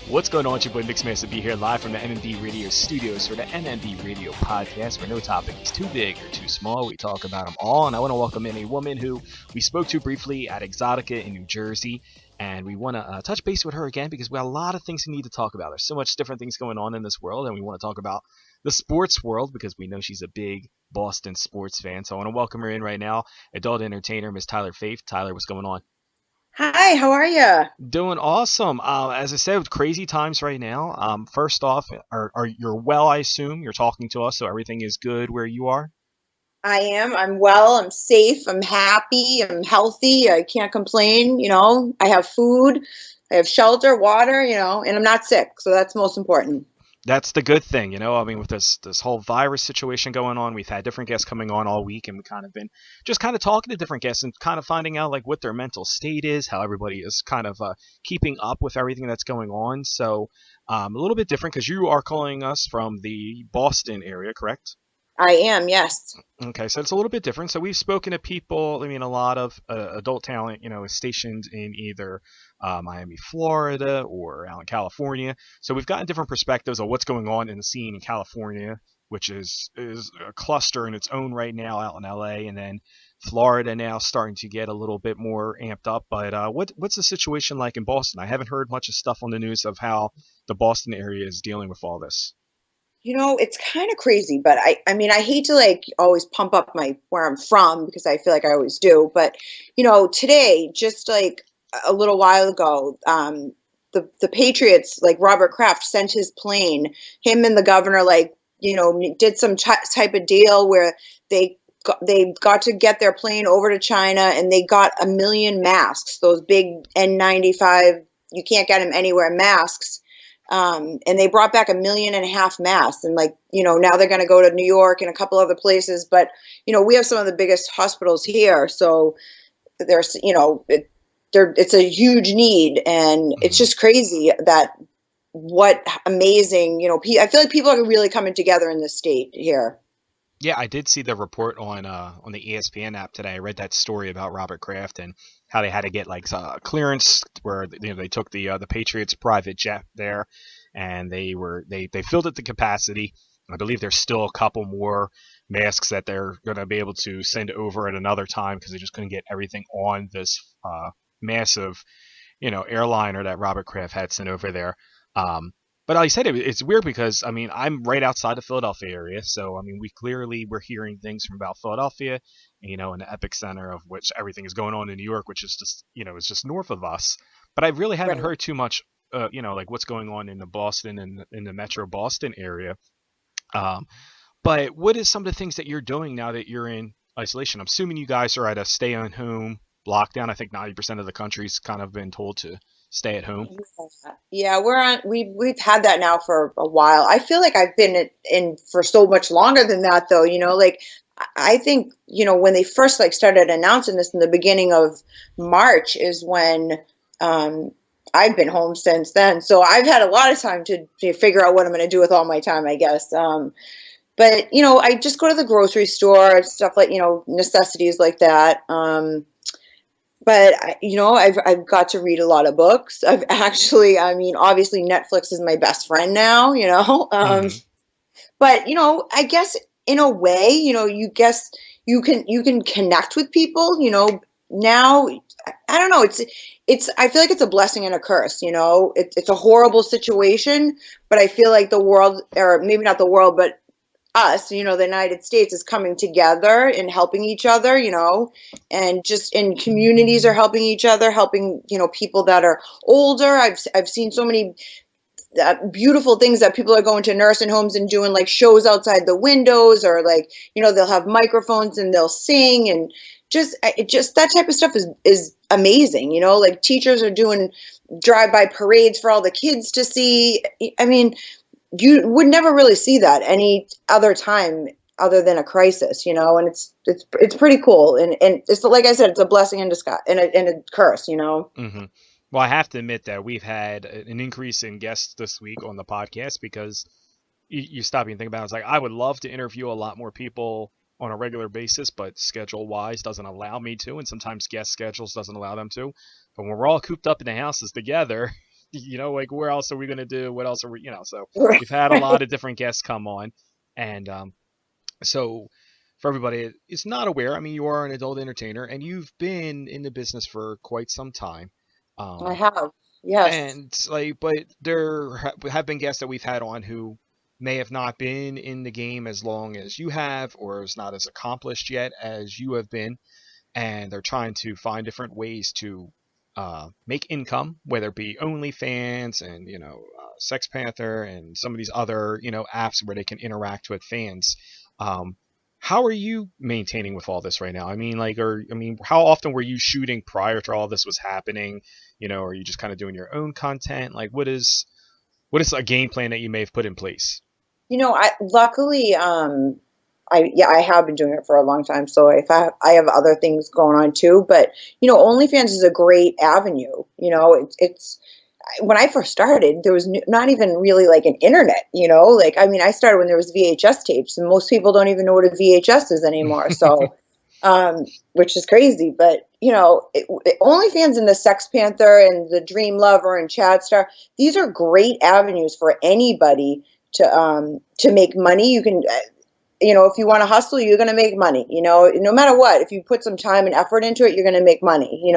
What's going on? It's your boy Masta here live from the MMB Radio Studios for the MMB Radio Podcast, where no topic is too big or too small. We talk about them all, and I want to welcome in a woman who we spoke to briefly at Exotica in New Jersey, and we want to touch base with her again because we have a lot of things we need to talk about. There's so much different things going on in this world, and we want to talk about the sports world because we know she's a big Boston sports fan. So I want to welcome her in right now, adult entertainer Miss Tyler Faith. Tyler, what's going on? Hi, how are you? Doing awesome. As I said, crazy times right now. First off, are you're well? I assume you're talking to us, so everything is good where you are. I am. I'm well. I'm safe. I'm happy. I'm healthy. I can't complain. I have food. I have shelter, water, and I'm not sick. So that's most important. That's the good thing, I mean, with this whole virus situation going on, we've had different guests coming on all week, and we kind of been just kind of talking to different guests and kind of finding out like what their mental state is, how everybody is kind of keeping up with everything that's going on. So a little bit different because you are calling us from the Boston area, correct? I am, yes. Okay, so it's a little bit different. So we've spoken to people, I mean, a lot of adult talent, is stationed in either Miami, Florida, or out in California. So we've gotten different perspectives of what's going on in the scene in California, which is a cluster in its own right now out in LA, and then Florida now starting to get a little bit more amped up. But what's the situation like in Boston? I haven't heard much of stuff on the news of how the Boston area is dealing with all this. It's kind of crazy, but I mean, I hate to like always pump up where I'm from because I feel like I always do. But, today, just like a little while ago, the Patriots, like Robert Kraft sent his plane, him and the governor, did some type of deal where they got to get their plane over to China and they got 1 million masks, those big N95, you can't get them anywhere masks. And they brought back 1.5 million masks, and now they're going to go to New York and a couple other places. But we have some of the biggest hospitals here, so there's it's a huge need, and it's just crazy that what amazing I feel like people are really coming together in this state here. Yeah, I did see the report on the ESPN app today. I read that story about Robert Kraft and how they had to get like clearance where they took the Patriots private jet there, and they filled it to capacity. I believe there's still a couple more masks that they're going to be able to send over at another time because they just couldn't get everything on this massive airliner that Robert Kraft had sent over there. But like I said, it's weird because, I mean, I'm right outside the Philadelphia area. So, I mean, we're hearing things from about Philadelphia, in the epicenter of which everything is going on in New York, which is just, is just north of us. But I really haven't heard too much, like what's going on in the Boston and in the Metro Boston area. But what is some of the things that you're doing now that you're in isolation? I'm assuming you guys are at a stay-at-home lockdown. I think 90% of the country's kind of been told to stay at home. Yeah, we've had that now for a while. I feel like I've been in for so much longer than that though, like I think, when they first started announcing this in the beginning of March is when I've been home since then. So I've had a lot of time to figure out what I'm going to do with all my time, I guess. But I just go to the grocery store, stuff like, necessities like that. But I've got to read a lot of books. Obviously Netflix is my best friend now, But I guess in a way, you can connect with people, now. I don't know. I feel like it's a blessing and a curse, it's a horrible situation, but I feel like the world, or maybe not the world, but us, the United States is coming together and helping each other, and just in communities are helping each other, helping, people that are older. I've seen so many beautiful things that people are going to nursing homes and doing like shows outside the windows, or they'll have microphones and they'll sing, and just that type of stuff is amazing. Like teachers are doing drive-by parades for all the kids to see. I mean, you would never really see that any other time other than a crisis, and it's pretty cool. And it's like I said, it's a blessing in disguise and a curse, Mm-hmm. Well, I have to admit that we've had an increase in guests this week on the podcast because you stop and think about it. It's like I would love to interview a lot more people on a regular basis, but schedule-wise doesn't allow me to, and sometimes guest schedules doesn't allow them to. But when we're all cooped up in the houses together, like where else are we gonna do? What else are we, So Right. we've had a lot of different guests come on, and so for everybody it's not aware, I mean, you are an adult entertainer and you've been in the business for quite some time. I Um, have. Yes. and like, but there have been guests that we've had on who may have not been in the game as long as you have, or is not as accomplished yet as you have been, and they're trying to find different ways to make income, whether it be OnlyFans and Sex Panther and some of these other apps where they can interact with fans. Um, how are you maintaining with all this right now? I mean, like, or I mean, how often were you shooting prior to all this was happening? Are you just kind of doing your own content? Like, what is a game plan that you may have put in place? I luckily, I have been doing it for a long time. So if I have other things going on too, but OnlyFans is a great avenue. It's when I first started, there was not even really like an internet. Like I mean, I started when there was VHS tapes, and most people don't even know what a VHS is anymore. So, which is crazy. But OnlyFans and the Sex Panther and the Dream Lover and Chad Star, these are great avenues for anybody to make money. You can if you want to hustle, you're going to make money. No matter what, if you put some time and effort into it, you're going to make money.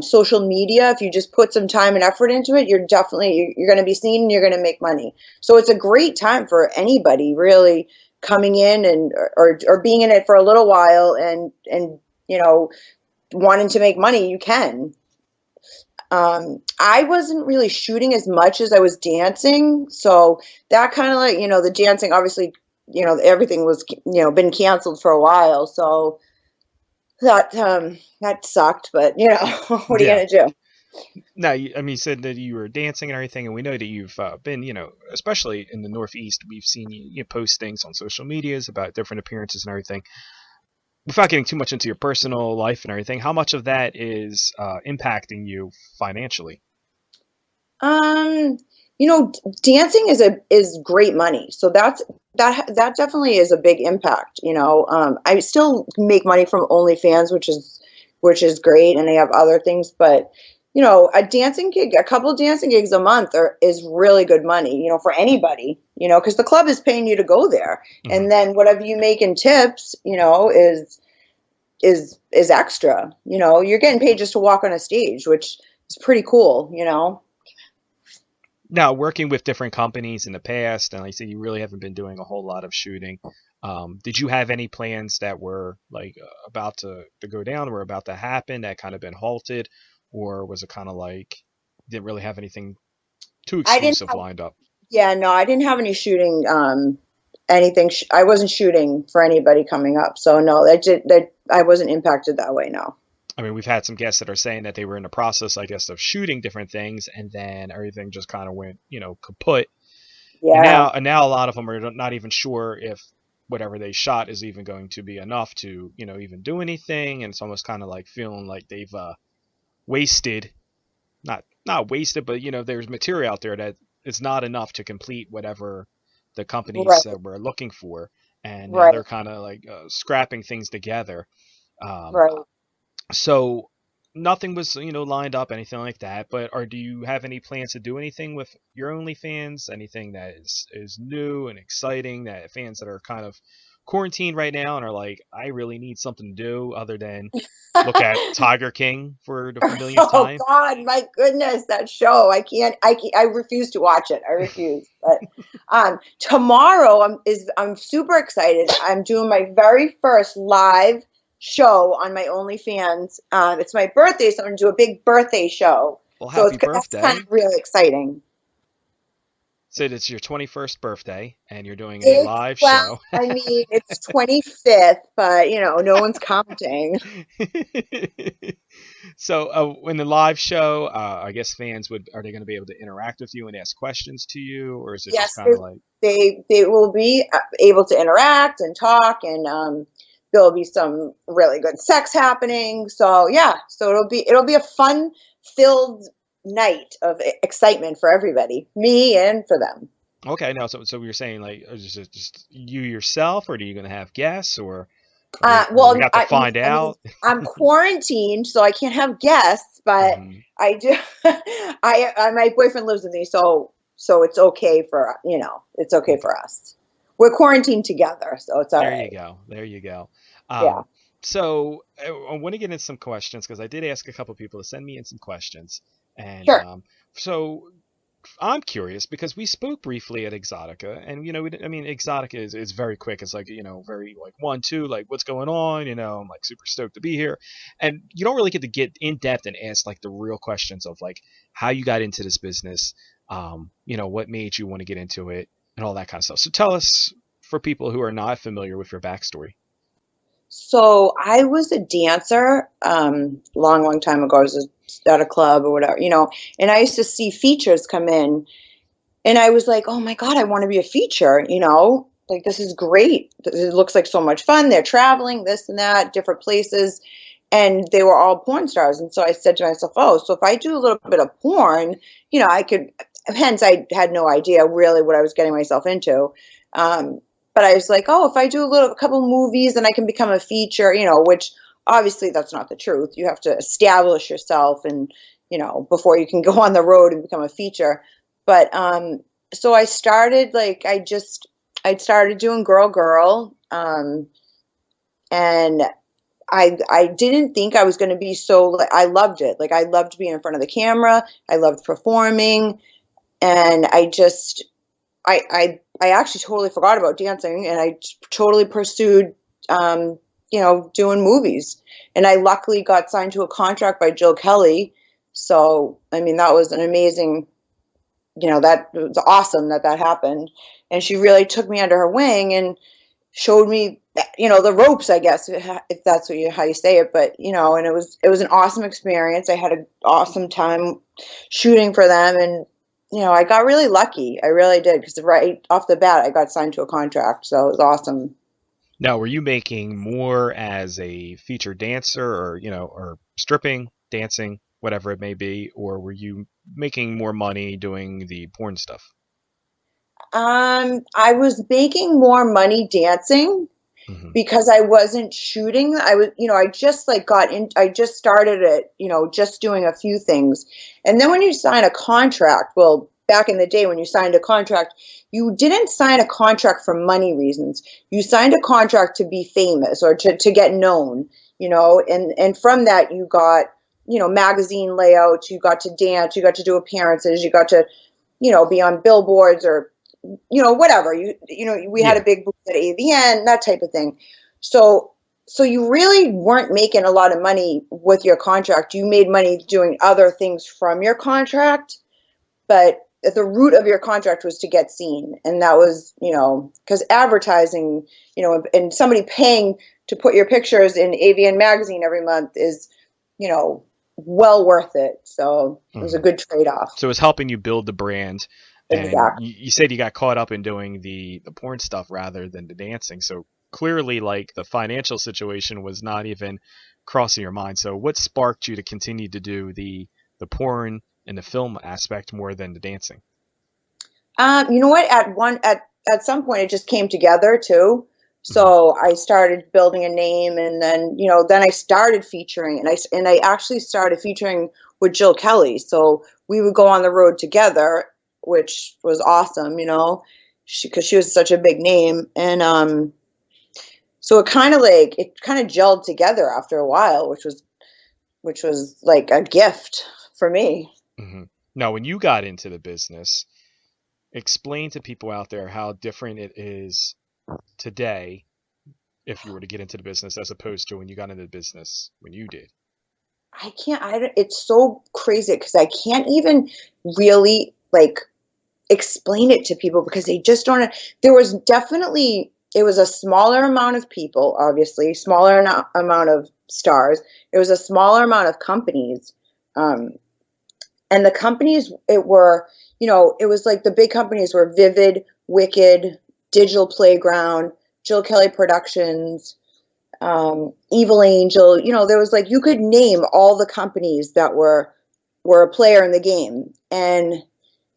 Social media, if you just put some time and effort into it, you're going to be seen and you're going to make money. So it's a great time for anybody really coming in and or being in it for a little while and wanting to make money. You can. I wasn't really shooting as much as I was dancing, so that kind of like the dancing obviously everything was been canceled for a while, so that sucked, but what are you Yeah. gonna do? Now, I mean, you said that you were dancing and everything, and we know that you've been, especially in the Northeast, we've seen you post things on social medias about different appearances and everything. Without getting too much into your personal life and everything, how much of that is impacting you financially? Um, Dancing is great money. So that definitely is a big impact. I still make money from OnlyFans, which is great, and they have other things, but a dancing gig, a couple dancing gigs a month is really good money. For anybody. Because the club is paying you to go there, Hmm. and then whatever you make in tips, is extra. You're getting paid just to walk on a stage, which is pretty cool. Now, working with different companies in the past, and like I said, you really haven't been doing a whole lot of shooting. Did you have any plans that were like about to go down, or about to happen that kind of been halted, or was it kind of like didn't really have anything too I didn't exclusive have, lined up? yeah, no, I didn't have any shooting, anything. I wasn't shooting for anybody coming up, so no, that I wasn't impacted that way. No. I mean, we've had some guests that are saying that they were in the process, I guess, of shooting different things, and then everything just kind of went, kaput. And Yeah. now a lot of them are not even sure if whatever they shot is even going to be enough to, even do anything. And it's almost kind of like feeling like they've wasted, not wasted, but there's material out there that is not enough to complete whatever the companies Right. were looking for. And now Right. they're kind of like scrapping things together. Um, Right. So nothing was, lined up, anything like that. But do you have any plans to do anything with your OnlyFans? Anything that is new and exciting that fans that are kind of quarantined right now and are like, I really need something to do other than look at Tiger King for the millionth Oh time? God, my goodness, that show. I refuse to watch it. I refuse. But tomorrow I'm super excited. I'm doing my very first live show on my OnlyFans. It's my birthday, so I'm gonna do a big birthday show. Well, So happy that's kind of birthday. really exciting. So it's your 21st birthday and you're doing a It's live well, show. I mean, it's 25th, but no one's counting. So, in the live show, I guess fans are they going to be able to interact with you and ask questions to you, or is it just Yes, kind of like, they will be able to interact and talk, and there'll be some really good sex happening. So yeah, so it'll be a fun filled night of excitement for everybody, me and for them. okay, no, so you're saying like, is it just you yourself, or are you going to have guests, or? Are we got to I find I mean, out? I'm quarantined, so I can't have guests, but Hmm. I do. My boyfriend lives with me, so it's okay for it's okay Okay. for us. We're quarantined together, so it's all There you right. go. There you go. Yeah, So I want to get into some questions because I did ask a couple people to send me in some questions, and sure. so I'm curious because we spoke briefly at Exotica, and I mean, Exotica is very quick. It's like very like one, two, like what's going on. I'm like super stoked to be here, and you don't really get to get in depth and ask like the real questions of like how you got into this business, what made you want to get into it, and all that kind of stuff. So tell us for people who are not familiar with your backstory. So I was a dancer, long, long time ago. I was at a club or whatever, and I used to see features come in, and I was like, oh my God, I want to be a feature, like this is great. It looks like so much fun. They're traveling, this and that, different places. And they were all porn stars. And so I said to myself, oh, so if I do a little bit of porn, I could, hence I had no idea really what I was getting myself into. Um, but I was like, oh, if I do a couple movies and I can become a feature, which obviously that's not the truth. You have to establish yourself and, before you can go on the road and become a feature. But so I started like I started doing girl girl, and I didn't think I was going to be so like I loved it. Like I loved being in front of the camera. I loved performing, and I actually totally forgot about dancing, and I totally pursued doing movies. And I luckily got signed to a contract by Jill Kelly. So I mean that was an amazing, that was awesome that happened. And she really took me under her wing and showed me, the ropes, I guess, if that's how you say it. But, and it was an awesome experience. I had an awesome time shooting for them. And, I got really lucky. I really did. Because right off the bat, I got signed to a contract. So it was awesome. Now, were you making more as a featured dancer or stripping, dancing, whatever it may be, or were you making more money doing the porn stuff? I was making more money dancing Hmm. because I wasn't shooting. I was, I just like I just started it, just doing a few things. And then when you sign a contract, well, back in the day when you signed a contract, you didn't sign a contract for money reasons. You signed a contract to be famous or to get known, and from that you got, magazine layouts, you got to dance, you got to do appearances, you got to, be on billboards or whatever. We had a Yeah. big booth at AVN, that type of thing. So so you really weren't making a lot of money with your contract. You made money doing other things from your contract, but at the root of your contract was to get seen. And that was, because advertising, and somebody paying to put your pictures in AVN magazine every month is, you know, well worth it. So it was a Hmm. good trade-off. So it's helping you build the brand, and Exactly. you said you got caught up in doing the porn stuff rather than the dancing. So clearly, like the financial situation was not even crossing your mind. So what sparked you to continue to do the porn and the film aspect more than the dancing? You know what? At some point, it just came together too. Hmm. So I started building a name, and then then I started featuring, and I actually started featuring with Jill Kelly. So we would go on the road together, which was awesome. Because she was such a big name, and so it kind of gelled together after a while, which was like a gift for me. Hmm. Now, when you got into the business, explain to people out there how different it is today if you were to get into the business as opposed to when you got into the business when you did. I can't. It's so crazy because I can't even really like explain it to people because they just don't. There was definitely it was a smaller amount of people, obviously, smaller amount of stars. It was a smaller amount of companies, um, and the companies it was like the big companies were Vivid, Wicked, Digital Playground, Jill Kelly Productions, Evil Angel. There was like you could name all the companies that were a player in the game, and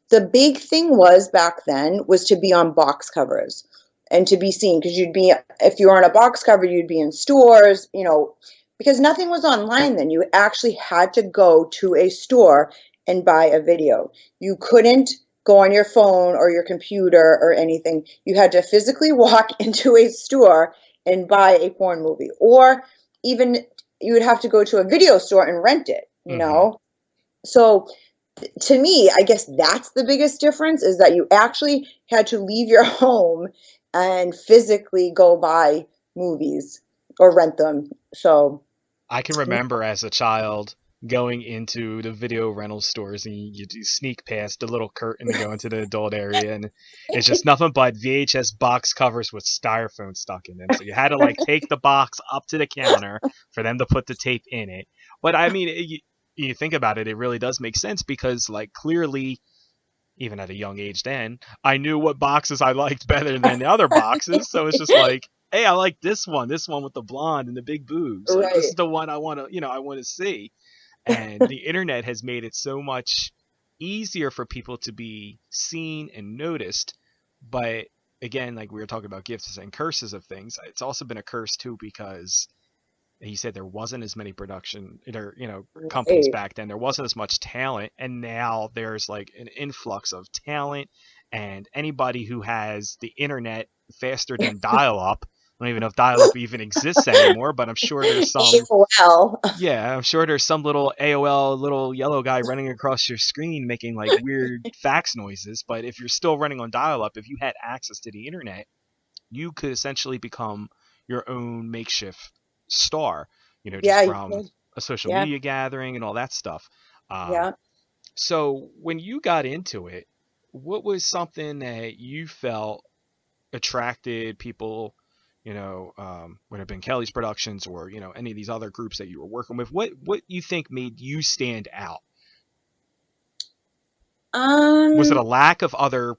the big thing was back then was to be on box covers. and to be seen, because you'd be, if you were on a box cover, you'd be in stores, because nothing was online then. You actually had to go to a store and buy a video. You couldn't go on your phone or your computer or anything. You had to physically walk into a store and buy a porn movie, or even you would have to go to a video store and rent it, Hmm. So to me, I guess that's the biggest difference, is that you actually had to leave your home and physically go buy movies or rent them. So, I can remember as a child going into the video rental stores and you do sneak past the little curtain to go into the adult area, and it's just nothing but VHS box covers with styrofoam stuck in them. So you had to like take the box up to the counter for them to put the tape in it. But I mean, you think about it, it really does make sense because like clearly even at a young age then, I knew what boxes I liked better than the other boxes. So it's just like, hey, I like this one with the blonde and the big boobs. Like this is right. the one I want to, I want to see. And the internet has made it so much easier for people to be seen and noticed. But again, like we were talking about gifts and curses of things, it's also been a curse too because he said there wasn't as many production or companies Right. back then. There wasn't as much talent, and now there's like an influx of talent, and anybody who has the internet faster than dial-up. I don't even know if dial-up even exists anymore, but I'm sure there's some. AOL. Yeah, I'm sure there's some little AOL little yellow guy running across your screen making like weird fax noises. But if you're still running on dial-up, if you had access to the internet, you could essentially become your own makeshift star, just Yeah, you from could. a social Yeah, media gathering and all that stuff. Um, yeah. so when you got into it, what was something that you felt attracted people, would have been Kelly's Productions or, any of these other groups that you were working with? What you think made you stand out? Was it Um, a lack of other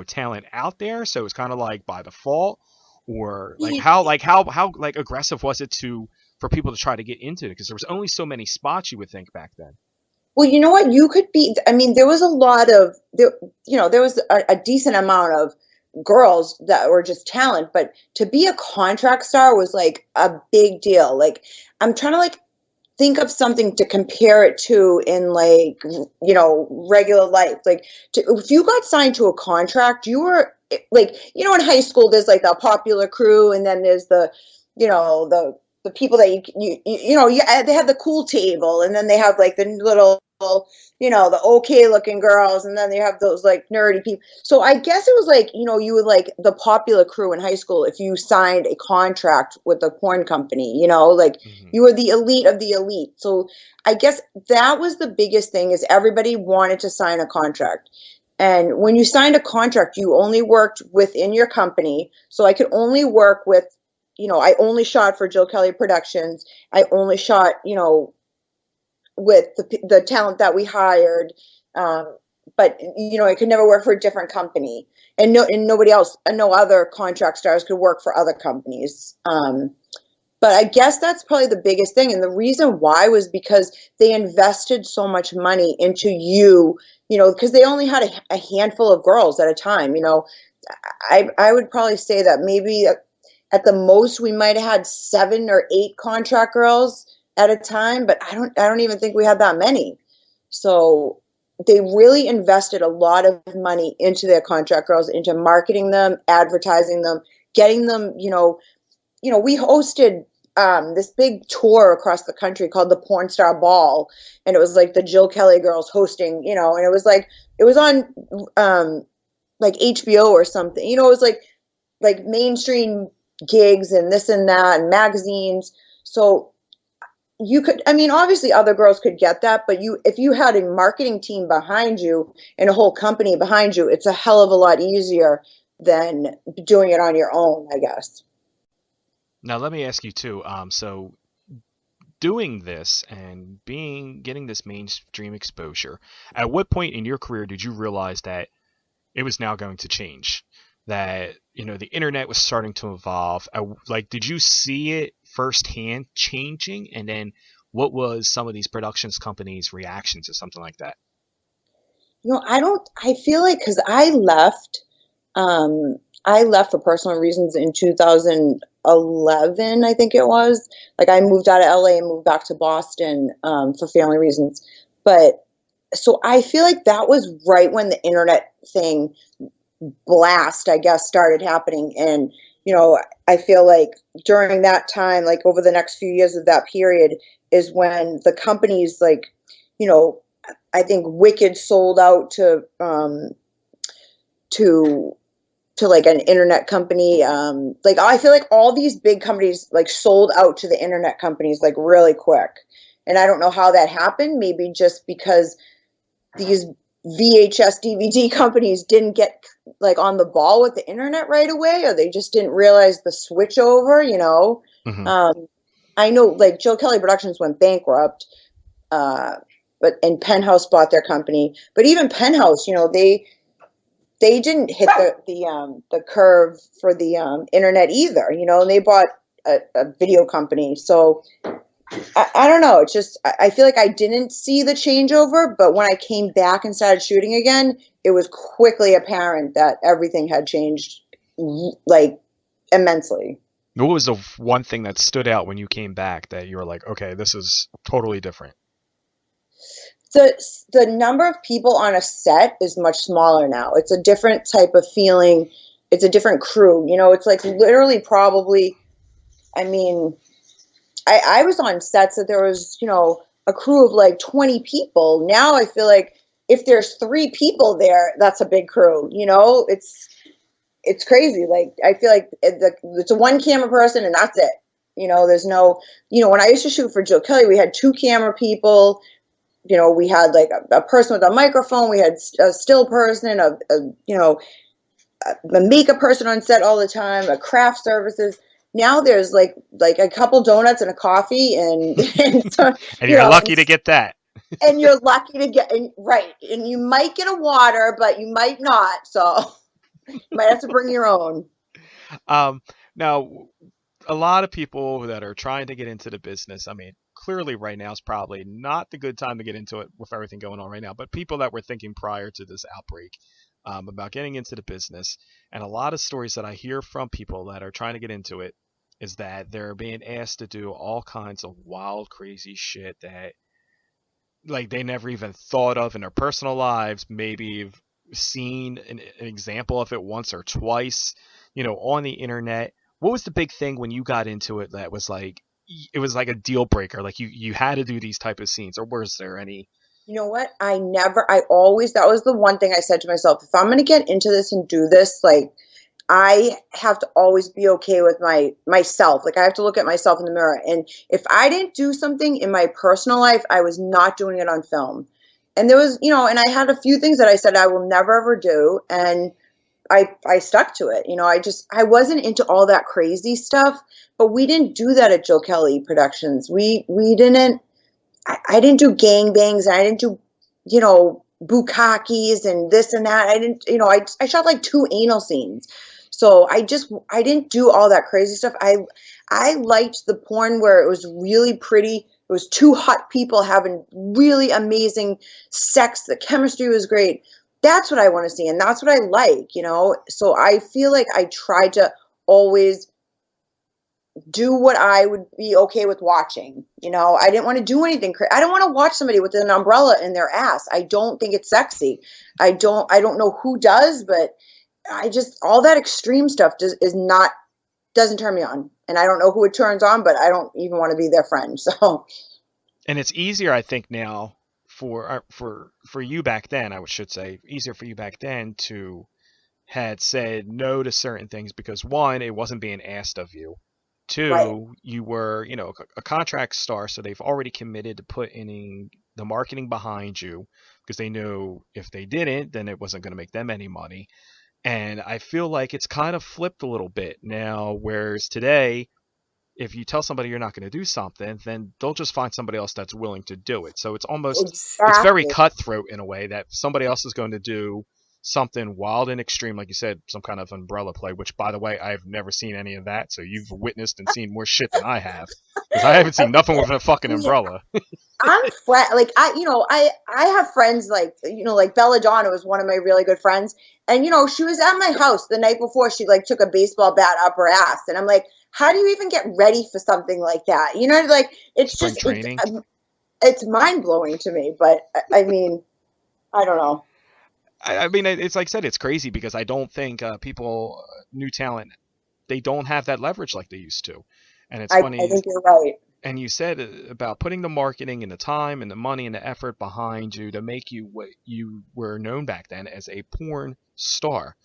talent out there, so it's kind of like by default, or like how aggressive was it to for people to try to get into it, because there was only so many spots you would think back then. well, you know what? You could be, I mean, there was a lot of, there was a decent amount of girls that were just talent, but to be a contract star was like a big deal. Like, I'm trying to like think of something to compare it to in like, regular life. Like, if you got signed to a contract, you were like, in high school, there's like the popular crew, and then there's the people that they have the cool table, and then they have like the little, the okay looking girls, and then they have those like nerdy people. So I guess it was like, you would like the popular crew in high school if you signed a contract with a porn company, like Hmm. you were the elite of the elite. So I guess that was the biggest thing, is everybody wanted to sign a contract. And when you signed a contract, you only worked within your company. So I could only work with, I only shot for Jill Kelly Productions. I only shot, with the talent that we hired. But I could never work for a different company, and nobody else, and no other contract stars could work for other companies. But I guess that's probably the biggest thing. And the reason why was because they invested so much money into you, because they only had a handful of girls at a time. I would probably say that maybe at the most we might have had 7 or 8 contract girls at a time, but I don't even think we had that many. So they really invested a lot of money into their contract girls, into marketing them, advertising them, getting them, we hosted this big tour across the country called the Porn Star Ball, and it was like the Jill Kelly girls hosting, and it was like it was on like HBO or something. It was like mainstream gigs and this and that and magazines. So you could, I mean, obviously other girls could get that, but if you had a marketing team behind you and a whole company behind you, it's a hell of a lot easier than doing it on your own, I guess. Now let me ask you too. So doing this and getting this mainstream exposure, at what point in your career did you realize that it was now going to change? That the internet was starting to evolve. Like, did you see it firsthand changing? And then, what was some of these productions companies' reaction to something like that? I feel like, because I left, I left for personal reasons in 2011, I think it was. Like I moved out of LA and moved back to Boston for family reasons. But so I feel like that was right when the internet thing blast, I guess, started happening. And, I feel like during that time, like over the next few years of that period, is when the companies, like, you know, I think Wicked sold out to like an internet company. Like I feel like all these big companies like sold out to the internet companies like really quick. And I don't know how that happened. Maybe just because these VHS DVD companies didn't get like on the ball with the internet right away, or they just didn't realize the switch over. Hmm. Um, I know like Joe Kelly Productions went bankrupt, uh, but and Penthouse bought their company. But even Penthouse, they didn't hit the curve for the internet either. And they bought a video company. So I don't know. It's just I feel like I didn't see the changeover, but when I came back and started shooting again, it was quickly apparent that everything had changed like immensely. What was the one thing that stood out when you came back that you were like, okay, this is totally different? The number of people on a set is much smaller now. It's a different type of feeling. It's a different crew. It's like literally probably. I mean, I was on sets that there was, a crew of like 20 people. Now I feel like if there's three people there, that's a big crew. It's crazy. Like I feel like it's a one camera person and that's it. There's no, when I used to shoot for Joe Kelly, we had two camera people. We had like a person with a microphone. We had a still person, a makeup person on set all the time, a craft services. Now there's like a couple donuts and a coffee and and so, And you you're know lucky to get that. and you're lucky to get right, and you might get a water but you might not, so you might have to bring your own. Um, now, a lot of people that are trying to get into the business, I mean, clearly right now is probably not the good time to get into it with everything going on right now, but people that were thinking prior to this outbreak about getting into the business, and a lot of stories that I hear from people that are trying to get into it is that they're being asked to do all kinds of wild, crazy shit that like they never even thought of in their personal lives, maybe have seen an example of it once or twice, on the internet. What was the big thing when you got into it that was like it was like a deal breaker, like you had to do these type of scenes, or was there any? You know what? I always, that was the one thing I said to myself, if I'm going to get into this and do this, like, I have to always be okay with myself. Like, I have to look at myself in the mirror. And if I didn't do something in my personal life, I was not doing it on film. And there was, and I had a few things that I said I will never ever do. And I stuck to it. I wasn't into all that crazy stuff, but we didn't do that at Joe Kelly Productions. We didn't I didn't do gangbangs. I didn't do, bukakis and this and that. I didn't, I shot like two anal scenes. So I didn't do all that crazy stuff. I liked the porn where it was really pretty. It was two hot people having really amazing sex. The chemistry was great. That's what I want to see. And that's what I like. So I feel like I tried to always do what I would be okay with watching. I didn't want to do anything. I don't want to watch somebody with an umbrella in their ass. I don't think it's sexy. I don't know who does, but I just, all that extreme stuff doesn't turn me on. And I don't know who it turns on, but I don't even want to be their friend. So, And it's easier, I think, now for you back then. I should say easier for you back then to had said no to certain things because one, it wasn't being asked of you. right. Two, you were, a contract star, so they've already committed to putting the marketing behind you because they knew if they didn't, then it wasn't going to make them any money. And I feel like it's kind of flipped a little bit now, whereas today, if you tell somebody you're not going to do something, then they'll just find somebody else that's willing to do it. So it's very Exactly. cutthroat in a way that somebody else is going to do something wild and extreme, like you said, some kind of umbrella play, which by the way, I've never seen any of that. So you've witnessed and seen more shit than I have. Because I haven't seen nothing with a fucking I umbrella. I'm like I have friends like like Belladonna was one of my really good friends, and she was at my house the night before. She like took a baseball bat up her ass, and I'm like, how do you even get ready for something like that? Like it's Spring just training. it's mind blowing to me. But I mean, I don't know. I mean, it's like I said, it's crazy because I don't think people, new talent, they don't have that leverage like they used to. And it's I funny, think you're right. and you said about putting the marketing and the time and the money and the effort behind you to make you what you were known back then as a porn star.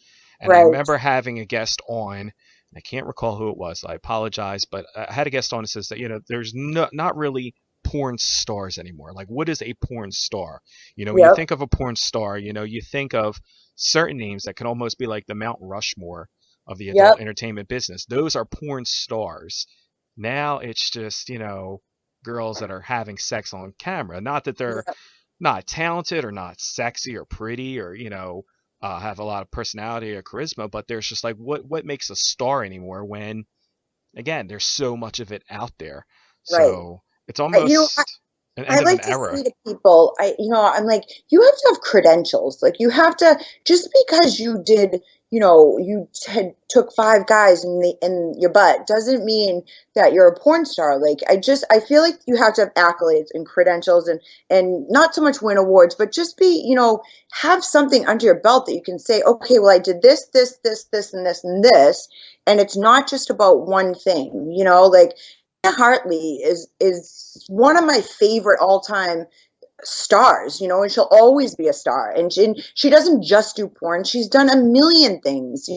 And I Right, remember having a guest on, I can't recall who it was, so I apologize, but I had a guest on that says that, there's not really porn stars anymore. Like, what is a porn star? When you yep, think of a porn star, you think of certain names that can almost be like the Mount Rushmore of the adult yep, entertainment business. Those are porn stars. Now it's just, girls that are having sex on camera. Not that they're yep, not talented or not sexy or pretty or, have a lot of personality or charisma, but there's just like what makes a star anymore when, again, there's so much of it out there. right. So it's I, you know, almost an I end of an like to era. say to people, I'm like, you have to have credentials. Like, you have to, just because you did, you took five guys in your butt doesn't mean that you're a porn star. Like, I feel like you have to have accolades and credentials and not so much win awards, but just be, have something under your belt that you can say, okay, well, I did this, this, this, this, and this, and this. And it's not just about one thing, like, Hartley is one of my favorite all time stars, and she'll always be a star. And she doesn't just do porn; she's done a million things,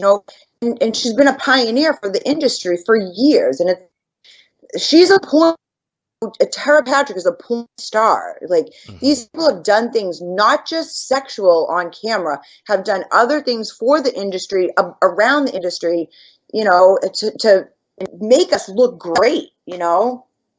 and she's been a pioneer for the industry for years. And she's a porn. Tara Patrick is a porn star. Like, Hmm. these people have done things not just sexual on camera, have done other things for the industry, around the industry, to make us look great.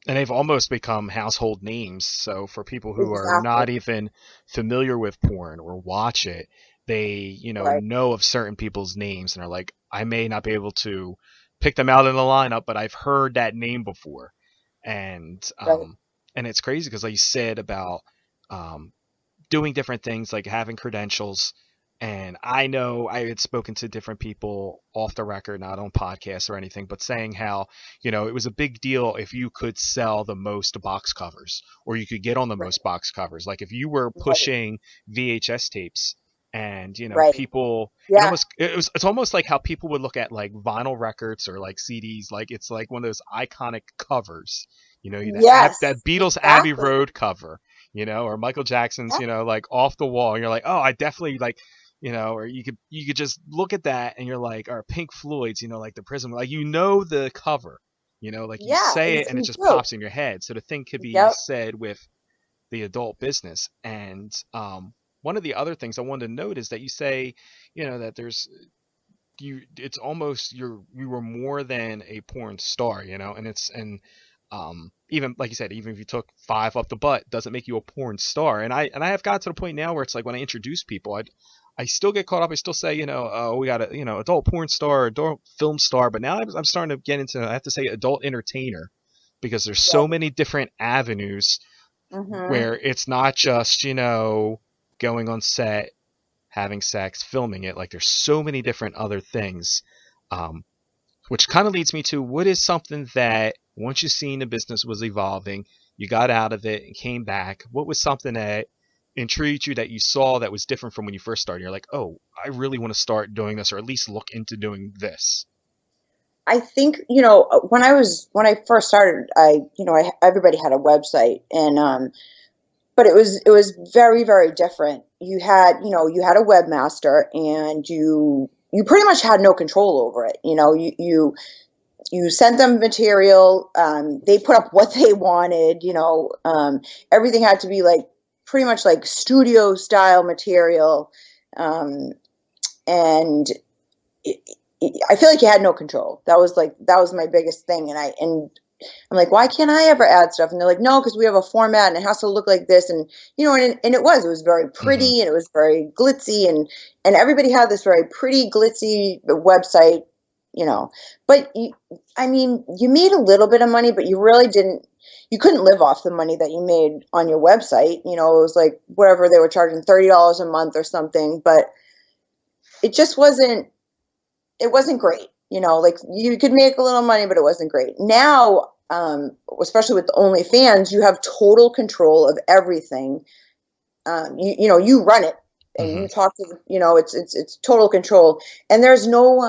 And they've almost become household names. So for people who are Exactly. not even familiar with porn or watch it, they, Right. know of certain people's names and are like, I may not be able to pick them out in the lineup, but I've heard that name before. And Right. and it's crazy because like you said about um, doing different things like having credentials. And I know I had spoken to different people off the record, not on podcasts or anything, but saying how, it was a big deal if you could sell the most box covers or you could get on the Right. most box covers. Like if you were Right. pushing VHS tapes and, Right. people, Yeah. it's almost like how people would look at like vinyl records or like CDs. Like it's like one of those iconic covers, that Yes. Beatles Abbey Exactly. Road cover, or Michael Jackson's, Yeah. like off the wall. And you're like, oh, I definitely like, or you could just look at that and you're like, or Pink Floyd's, like the Prism, like the cover, like you Yeah. say And it and it you just do. pops in your head. So the thing could be Yep. said with the adult business. And one of the other things I wanted to note is that you say, that there's it's almost you were more than a porn star, and even like you said, even if you took five up the butt doesn't make you a porn star. And I have got to the point now where it's like when I introduce people, I still get caught up. I still say, oh, we got a adult porn star, adult film star, but now I'm starting to get into, I have to say, adult entertainer, because there's so Right. many different avenues Mm-hmm. where it's not just going on set, having sex, filming it. Like there's so many different other things, um, which kind of leads me to what is something that once you seen the business was evolving, you got out of it and came back. What was something that intrigued you that you saw that was different from when you first started? You're like, oh, I really want to start doing this, or at least look into doing this. I think, when I first started, everybody had a website, and but it was very, very different. You had a webmaster, and you pretty much had no control over it. You sent them material. They put up what they wanted. Everything had to be like pretty much like studio style material. Um, and it, I feel like you had no control. That was my biggest thing. And I'm like, why can't I ever add stuff? And they're like, no, because we have a format and it has to look like this. And it was very Mm-hmm. pretty and it was very glitzy, and everybody had this very pretty glitzy website. you know. But I mean, you made a little bit of money, but you really didn't. You couldn't live off the money that you made on your website. You know, it was like whatever they were charging, $30 a month or something. But it just wasn't. It wasn't great. You know, like you could make a little money, but it wasn't great. Now, especially with the OnlyFans, you have total control of everything. You know, you run it and Hmm. you talk to, you know, it's total control, and there's no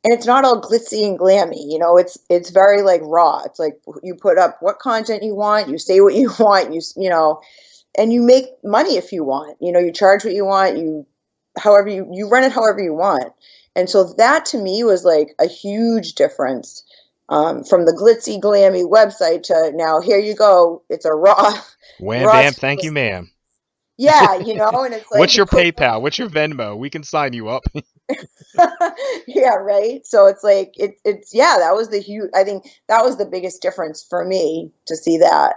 and it's not all glitzy and glammy. You know, it's very like raw. It's like you put up what content you want, you say what you want, you know, and you make money if you want. You know, you charge what you want, however you run it however you want. And so that to me was like a huge difference, from the glitzy glammy website to now here you go, it's a raw Wham raw. bam, thank you, ma'am. Yeah, you know, and it's like What's you your put, PayPal? What's your Venmo? We can sign you up. yeah, right. So it's like it's yeah, that was the huge. I think that was the biggest difference for me to see that.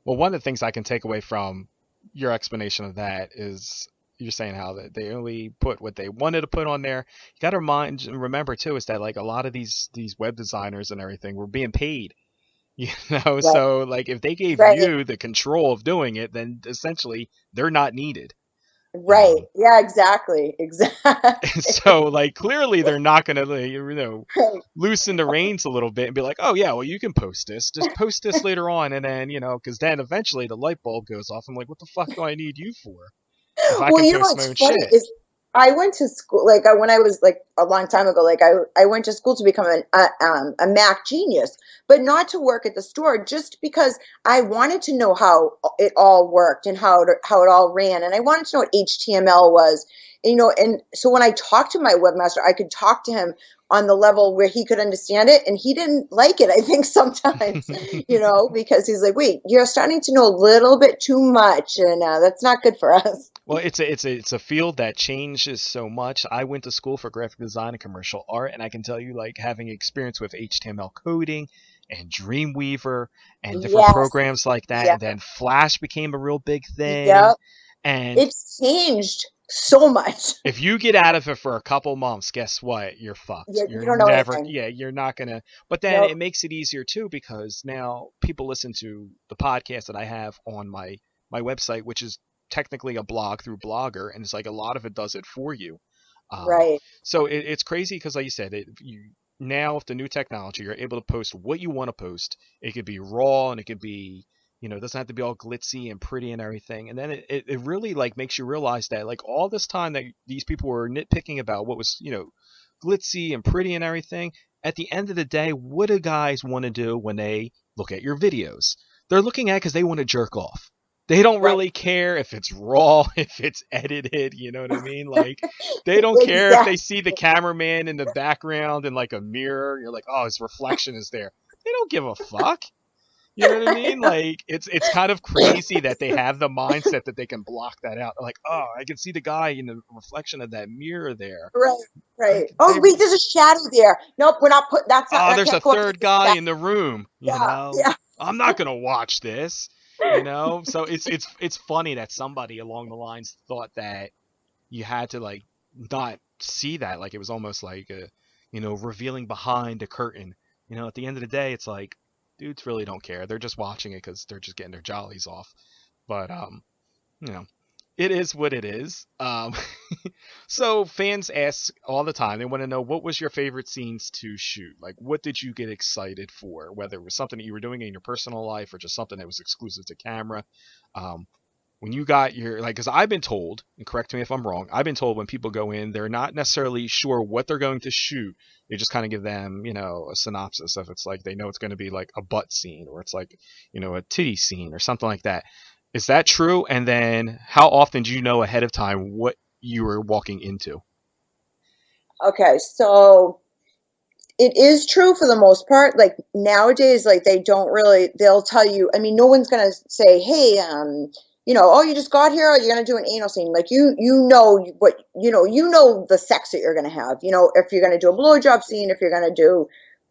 Well, one of the things I can take away from your explanation of that is you're saying how that they only put what they wanted to put on there. You got to remember too is that like a lot of these web designers and everything were being paid, you know. Right, So like if they gave right, you the control of doing it, then essentially they're not needed. right. Um, Yeah, exactly, exactly. and so like clearly they're not gonna like, you know, Right. loosen the reins a little bit and be like, oh yeah, well you can post this, just post this later on, and then you know, because then eventually the light bulb goes off. I'm like, what the fuck do I need you for if I Well, can you know post my what's own funny shit? is I went to school like when I was like a long time ago. Like I went to school to become a Mac genius, but not to work at the store. Just because I wanted to know how it all worked and how it all ran, and I wanted to know what HTML was. You know, and so when I talked to my webmaster, I could talk to him on the level where he could understand it, and he didn't like it. I think sometimes, you know, because he's like, "Wait, you're starting to know a little bit too much, and that's not good for us." Well, it's a field that changes so much. I went to school for graphic design and commercial art, and I can tell you, like having experience with HTML coding and Dreamweaver and different Yes. programs like that, Yeah. and then Flash became a real big thing. Yep. And It's changed so much. if you get out of it for a couple months, guess what? You're fucked. You You're don't know never, anything. yeah, you're not gonna. But then Nope. it makes it easier too because now people listen to the podcast that I have on my website, which is technically a blog through Blogger, and it's like a lot of it does it for you. Um, Right. so it's crazy because, like you said, you now with the new technology, you're able to post what you want to post. It could be raw and it could be, you know, it doesn't have to be all glitzy and pretty and everything. And then it really like makes you realize that like all this time that these people were nitpicking about what was, you know, glitzy and pretty and everything, at the end of the day, what do guys want to do when they look at your videos? They're looking at because they want to jerk off. They don't Right. really care if it's raw, if it's edited, you know what I mean? Like, they don't care if they Exactly. see the cameraman in the background in like a mirror. You're like, oh, his reflection is there. They don't give a fuck. You know what I mean? Like it's kind of crazy that they have the mindset that they can block that out. They're like, oh, I can see the guy in the reflection of that mirror there. Right. Right. Like Oh, they, wait, there's a shadow there. Nope, we're not put. That's not. oh, That there's a can't go up to third the guy shadow. in the room. You Yeah. know, Yeah. I'm not gonna watch this. You know, so it's funny that somebody along the lines thought that you had to like not see that, like it was almost like a, you know, revealing behind a curtain. You know, at the end of the day, it's like dudes really don't care. They're just watching it because they're just getting their jollies off. But you know, it is what it is. So fans ask all the time. They want to know what was your favorite scenes to shoot. Like, what did you get excited for? Whether it was something that you were doing in your personal life or just something that was exclusive to camera. Um, when you got your like, because I've been told, and correct me if I'm wrong, I've been told when people go in, they're not necessarily sure what they're going to shoot. They just kind of give them, you know, a synopsis of it's like they know it's going to be like a butt scene or it's like, you know, a titty scene or something like that. Is that true? And then how often do you know ahead of time what you were walking into? Okay, so it is true for the most part. Like nowadays, like they don't really. They'll tell you. I mean, no one's gonna say, "Hey, you know, oh, you just got here. You're gonna do an anal scene." Like you know what you know the sex that you're gonna have. You know, if you're gonna do a blowjob scene, if you're gonna do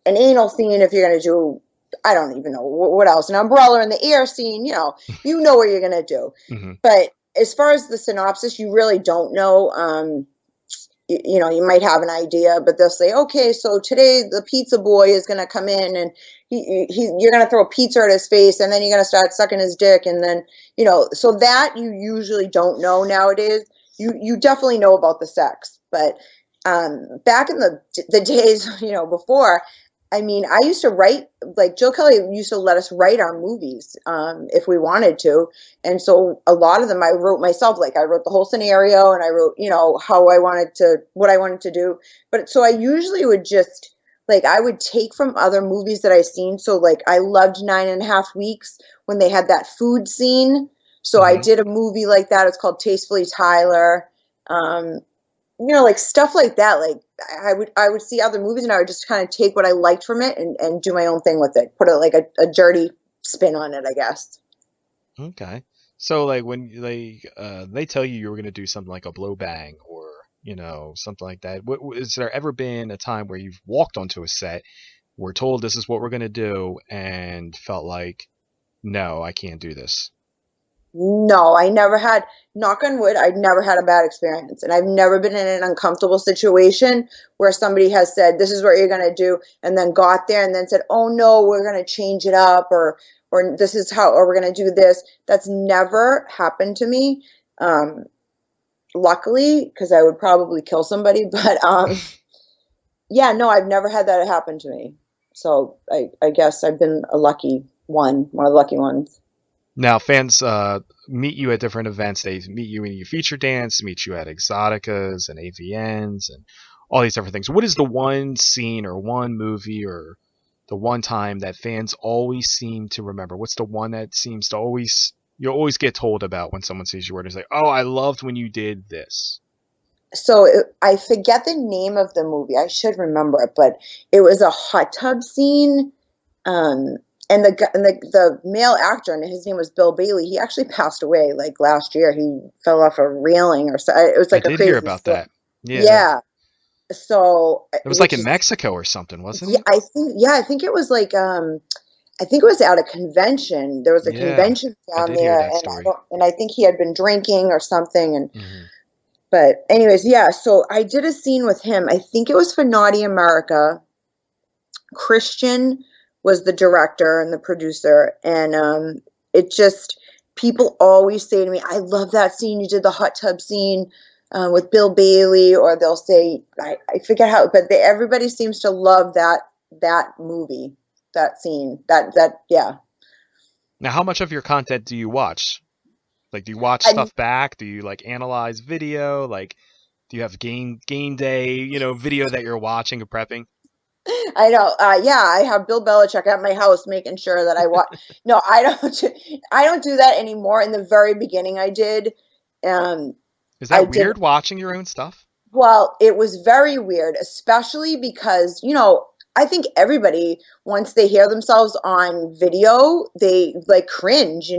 an anal scene, if you're gonna do, I don't even know what else, an umbrella in the air scene. You know what you're gonna do. Hmm. But as far as the synopsis, you really don't know. you might have an idea, but they'll say, okay, so today the pizza boy is going to come in and you're going to throw a pizza at his face and then you're going to start sucking his dick. And then, so that you usually don't know nowadays. You definitely know about the sex, but back in the days, before, I mean, I used to write, like Jill Kelly used to let us write our movies if we wanted to. And so a lot of them I wrote myself, like I wrote the whole scenario and I wrote, what I wanted to do. But so I usually would just, like, I would take from other movies that I seen. So like I loved 9.5 Weeks when they had that food scene. So I Hmm. did a movie like that. It's called Tastefully Tyler. Um, like stuff like that. Like I would see other movies and I would just kind of take what I liked from it and do my own thing with it. Put a dirty spin on it, I guess. Okay. So like when they tell you were gonna do something like a blow bang or something like that, has there ever been a time where you've walked onto a set, we're told this is what we're gonna do, and felt like, no, I can't do this? No, I never had, knock on wood, I've never had a bad experience. And I've never been in an uncomfortable situation where somebody has said, this is what you're going to do, and then got there and then said, oh no, we're going to change it up, or this is how, or we're going to do this. That's never happened to me. Um, Luckily, because I would probably kill somebody, but yeah, no, I've never had that happen to me. So I guess I've been a lucky one of the lucky ones. Now, fans meet you at different events. They meet you in your feature dance, meet you at Exoticas and AVNs and all these different things. What is the one scene or one movie or the one time that fans always seem to remember? What's the one that seems to always you always get told about when someone sees your work? It's like, oh, I loved when you did this. So I forget the name of the movie. I should remember it, but it was a hot tub scene. Um, and the male actor, and his name was Bill Bailey. He actually passed away like last year. He fell off a railing or so. It was I like a did hear crazy about story. that. Yeah, Yeah. So, it was like which in is, Mexico or something, wasn't yeah, it? I think it was like, I think it was at a convention. There was a Yeah, convention I down did hear there, that story. and I think he had been drinking or something, and Hmm. but anyways, yeah, so I did a scene with him. I think it was for Naughty America. Christian was the director and the producer, and it just people always say to me, "I love that scene. You did the hot tub scene with Bill Bailey," or they'll say, "I forget how," but everybody seems to love that movie, that scene, that yeah. Now, how much of your content do you watch? Like, do you watch I stuff back? Do you like analyze video? Like, do you have game day, video that you're watching or prepping? I know. Yeah, I have Bill Belichick at my house making sure that I watch. No, I don't. I don't do that anymore. In the very beginning, I did. Um, Is I that did. weird watching your own stuff? Well, it was very weird, especially because I think everybody once they hear themselves on video, they like cringe.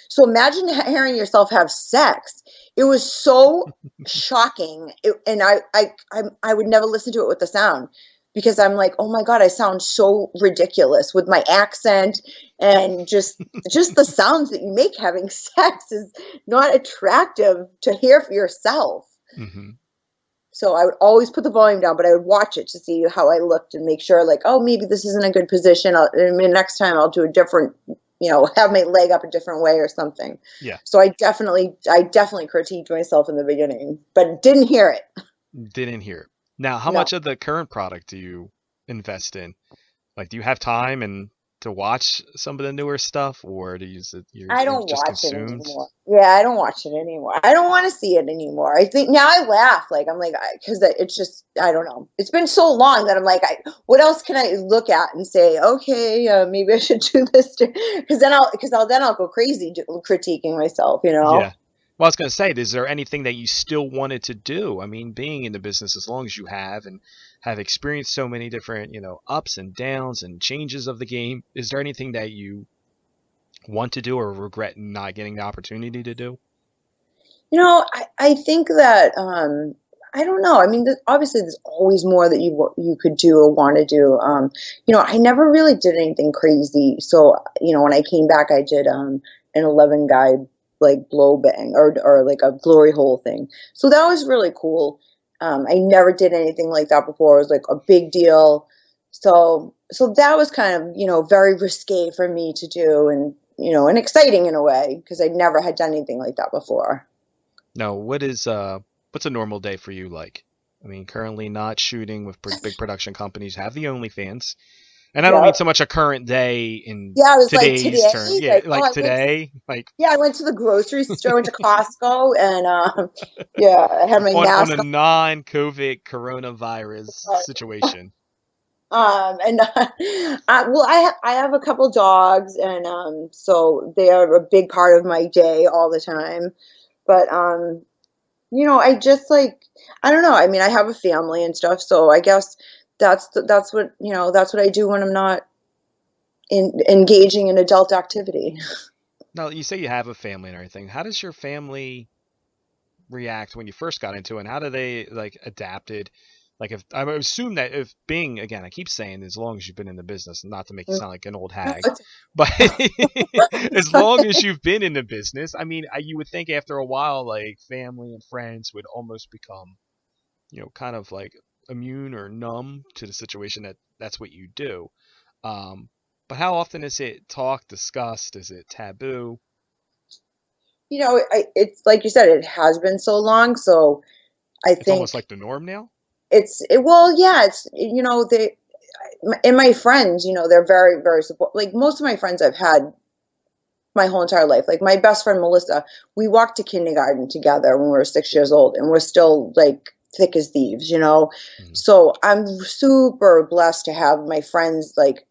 So imagine hearing yourself have sex. It was so shocking, and I would never listen to it with the sound because I'm like, oh my God, I sound so ridiculous with my accent and just the sounds that you make having sex is not attractive to hear for yourself. Hmm. So I would always put the volume down, but I would watch it to see how I looked and make sure, like, oh, maybe this isn't a good position. I mean, next time I'll do a different, have my leg up a different way or something. Yeah, So I definitely critiqued myself in the beginning, but didn't hear it. didn't hear it. Now, how No. much of the current product do you invest in? Like, do you have time and to watch some of the newer stuff, or do you I you're don't just watch it consumed? anymore. Yeah, I don't watch it anymore. I don't want to see it anymore. I think now I laugh. Like I'm like, because it's just I don't know. It's been so long that I'm like, what else can I look at and say? Okay, maybe I should do this. Because I'll go crazy critiquing myself. Yeah. Well, I was going to say, is there anything that you still wanted to do? I mean, being in the business as long as you have and have experienced so many different, ups and downs and changes of the game, is there anything that you want to do or regret not getting the opportunity to do? I think that I don't know. I mean, obviously, there's always more that you could do or want to do. I never really did anything crazy. So, when I came back, I did an 11 guide like blow bang or like a glory hole thing. So that was really cool. I never did anything like that before. It was like a big deal. So that was kind of, very risque for me to do, and exciting in a way because I never had done anything like that before. No, what's a normal day for you like? I mean, currently not shooting with big production companies, have the OnlyFans. And I don't mean Yeah. so much a current day in Yeah, I was like today's today, term. Yeah, like, oh, like today, like I went to the grocery store, went to Costco, and yeah, I had my on a mask non-COVID coronavirus on. situation. And well, I have a couple dogs, and so they are a big part of my day all the time. But I just like, I don't know. I mean, I have a family and stuff, so I guess that's what that's what I do when I'm not engaging in adult activity. Now, you say you have a family and everything. How does your family react when you first got into it? And how do they like adapted? Like if I would assume that if being again, I keep saying as long as you've been in the business, not to make you sound like an old No, hag, but as long as you've been in the business, I mean, you would think after a while, like family and friends would almost become, kind of like immune or numb to the situation that that's what you do. Um, but how often is it talked, discussed? Is it taboo? it's like you said, it has been so long, so I It's almost think like the norm now. well, yeah, it's they and my friends, they're very, very support. Like most of my friends I've had my whole entire life. Like my best friend Melissa, we walked to kindergarten together when we were 6 years old, and we're still like thick as thieves. Mhm. So I'm super blessed to have my friends like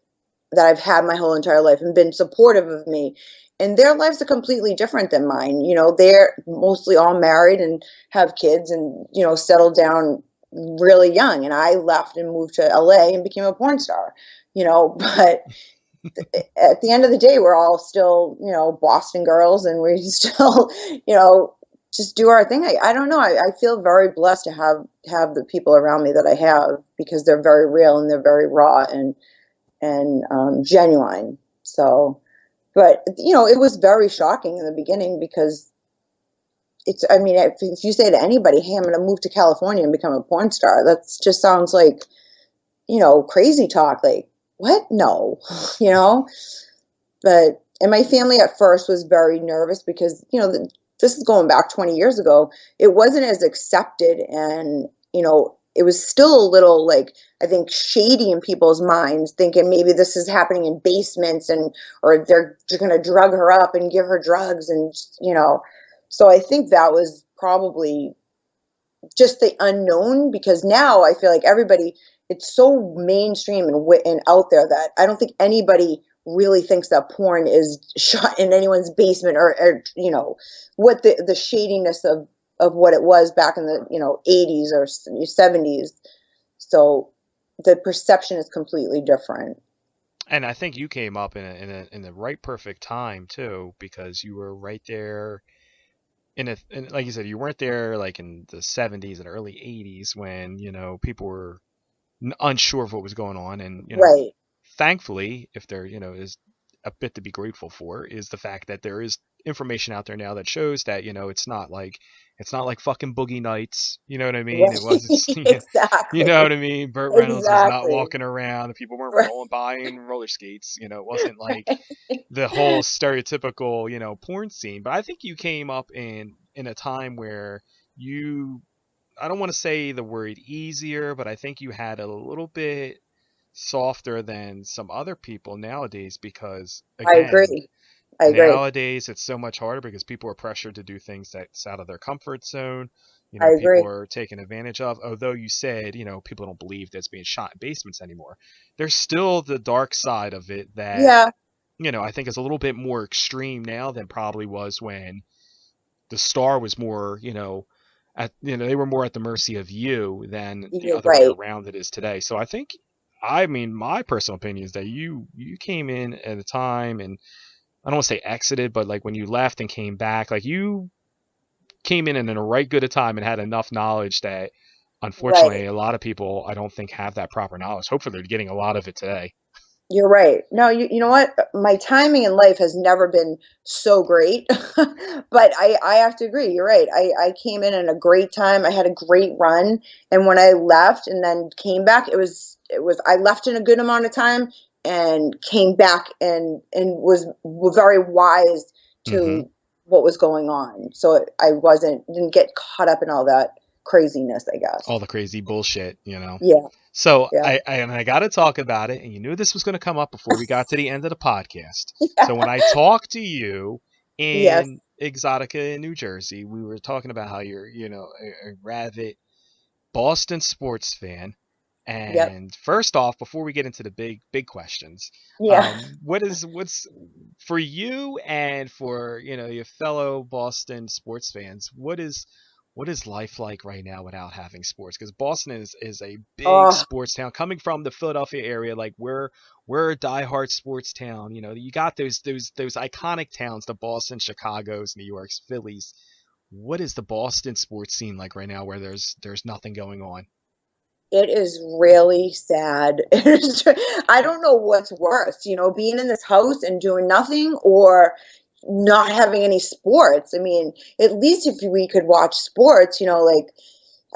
that I've had my whole entire life and been supportive of me. And their lives are completely different than mine. They're mostly all married and have kids and, settled down really young. And I left and moved to LA and became a porn star, but at the end of the day, we're all still, Boston girls, and we still, you know, just do our thing. I don't know. I feel very blessed to have the people around me that I have because they're very real and they're very raw and genuine. So, but it was very shocking in the beginning because it's. I mean, if you say to anybody, "Hey, I'm going to move to California and become a porn star," that just sounds like crazy talk. Like what? No, you know. And my family at first was very nervous because this is going back 20 years ago. It wasn't as accepted, and it was still a little like I think shady in people's minds, thinking maybe this is happening in basements and or they're going to drug her up and give her drugs and. So I think that was probably just the unknown because now I feel like everybody it's so mainstream and out there that I don't think anybody really thinks that porn is shot in anyone's basement or what the shadiness of what it was back in the 80s or 70s. So the perception is completely different. And I think you came up in the right perfect time too, because you were right there in like you said, you weren't there like in the 70s and early 80s when people were unsure of what was going on, and Right. thankfully, if there is a bit to be grateful for, is the fact that there is information out there now that shows that it's not like fucking Boogie Nights. You know what I mean? It wasn't. Right. You know Exactly. what I mean? Burt Reynolds was not Exactly. walking around. The people weren't Right. rolling by in roller skates. It wasn't like the whole stereotypical porn scene. But I think you came up in a time where you I don't want to say the word easier, but I think you had a little bit softer than some other people nowadays because I again, agree. I agree. nowadays it's so much harder because people are pressured to do things that's out of their comfort zone. I People agree. are taken advantage of. Although you said, people don't believe that's being shot in basements anymore. There's still the dark side of it that, Yeah. I think is a little bit more extreme now than probably was when the star was more, they were more at the mercy of you than the You're other way right. around it is today. So I mean, my personal opinion is that you came in at a time, and I don't want to say exited, but like when you left and came back, like you came in a right good a time and had enough knowledge that Right. unfortunately a lot of people I don't think have that proper knowledge. Hopefully they're getting a lot of it today. You're right. No, you know what? My timing in life has never been so great. But I have to agree. You're right. I came in a great time. I had a great run. And when I left and then came back, it was I left in a good amount of time and came back and was very wise Hmm. to what was going on. So I didn't get caught up in all that craziness, I guess. All the crazy bullshit, you know. Yeah, So yeah. I got to talk about it, and you knew this was going to come up before we got to the end of the podcast. So when Yeah. I talked to you Yes. in Exotica in New Jersey, we were talking about how you're, a rabid Boston sports fan. Yep. And first off, before we get into the big questions, Yeah. what's for you and for your fellow Boston sports fans? What is life like right now without having sports? Because Boston is a big Oh, sports town. Coming from the Philadelphia area, like we're a diehard sports town. You got those iconic towns, the Boston, Chicago's, New York's, Phillies. What is the Boston sports scene like right now, where there's nothing going on? it is really sad. I don't know what's worse, being in this house and doing nothing or not having any sports. I mean, at least if we could watch sports, like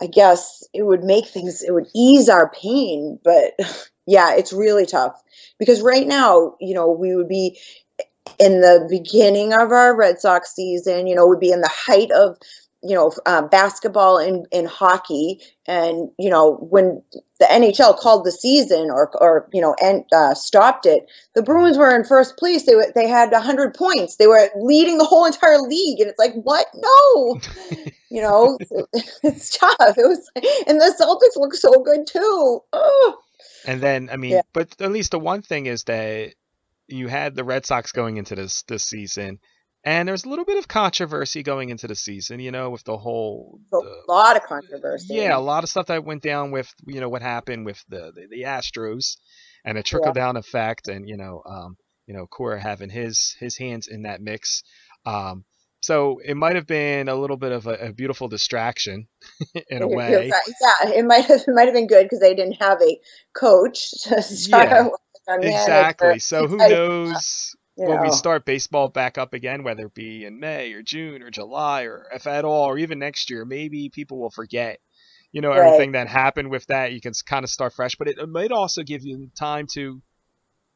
I guess it would ease our pain. But yeah, it's really tough because right now, we would be in the beginning of our Red Sox season, would be in the height of, basketball and hockey. And, when the NHL called the season or stopped it, the Mhm. Bruins were in first place. They had 100 points. They were leading the whole entire league. And it's like, what? No, you know, it's tough. And the Celtics look so good too. Oh, And then, I yeah. mean, but at least the one thing is that you had the Red Sox going into this season, and there's a little bit of controversy going into the season, with the whole, A lot of yeah, a controversy. lot of stuff that went down with what happened with the Astros, and a trickle Yeah. down effect, and Cora having his hands in that mix. Um, so it might have been a little bit of a beautiful distraction in a You're way. right. Yeah, it might have been good because they didn't have a coach to start Yeah, with, a manager exactly. So who type, knows you when we know. start baseball back up again, whether it be in May or June or July or if at all, or even next year, maybe people will forget, Right. everything that happened with that. You can kind of start fresh, but it might also give you time to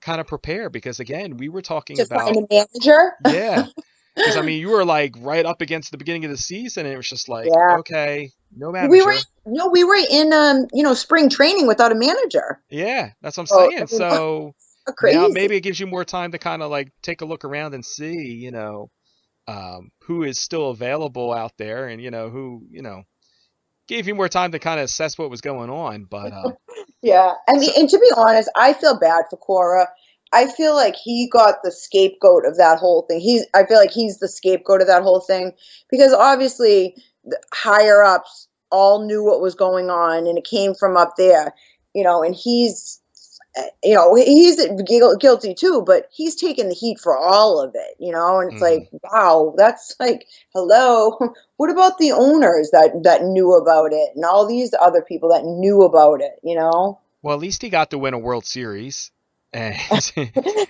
kind of prepare because again, we were talking To find about, a manager. yeah, because I mean, you were like right up against the beginning of the season and it was just like, Yeah. okay, no We were manager. no, we were in spring training without a manager. Yeah, that's what I'm So I saying. mean, So now crazy. maybe it gives you more time to kind of like take a look around and see, who is still available out there, and who gave you more time to kind of assess what was going on. But Yeah. I so mean, and to be honest, I feel bad for Cora. I feel like he got the scapegoat of that whole thing. I feel like he's the scapegoat of that whole thing because obviously the higher ups all knew what was going on and it came from up there, and he's guilty too, but he's taking the heat for all of it, and it's mhm. like, wow, that's like, hello. What about the owners that knew about it and all these other people that knew about it? Well, at least he got to win a World Series. And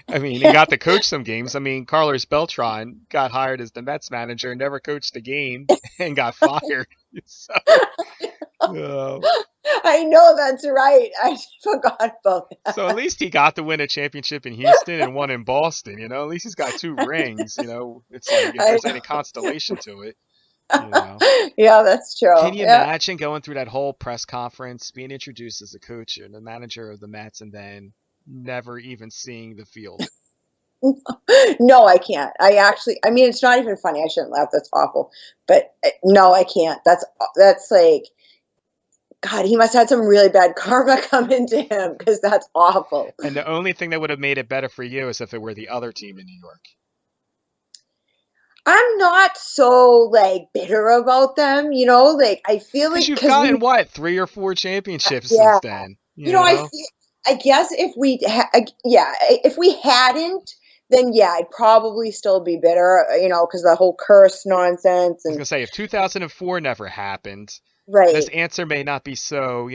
I mean, he got to coach some games. I mean, Carlos Beltran got hired as the Mets manager, never coached a game, and got fired. So, uh, I know that's right. I forgot about so at that. least he got to win a championship in Houston and one in Boston. At least he's got two rings. It's like if I there's any constellation to it. You know, Yeah, that's can true. you Yeah. imagine going through that whole press conference, being introduced as a coach and the manager of the Mets, and then never even seeing the field? No, I can't. I mean, it's not even funny. I shouldn't laugh. That's awful. But no, I can't. That's like, God, he must have had some really bad karma come into him because that's awful. And the only thing that would have made it better for you is if it were the other team in New York. I'm not so like bitter about them, like I feel Because like you've because gotten we, what, three or four championships yeah, since then. I feel, I guess if we hadn't, then yeah, I'd probably still be bitter, because the whole curse nonsense I was and gonna say if 2004 never happened, this right. answer may not be so,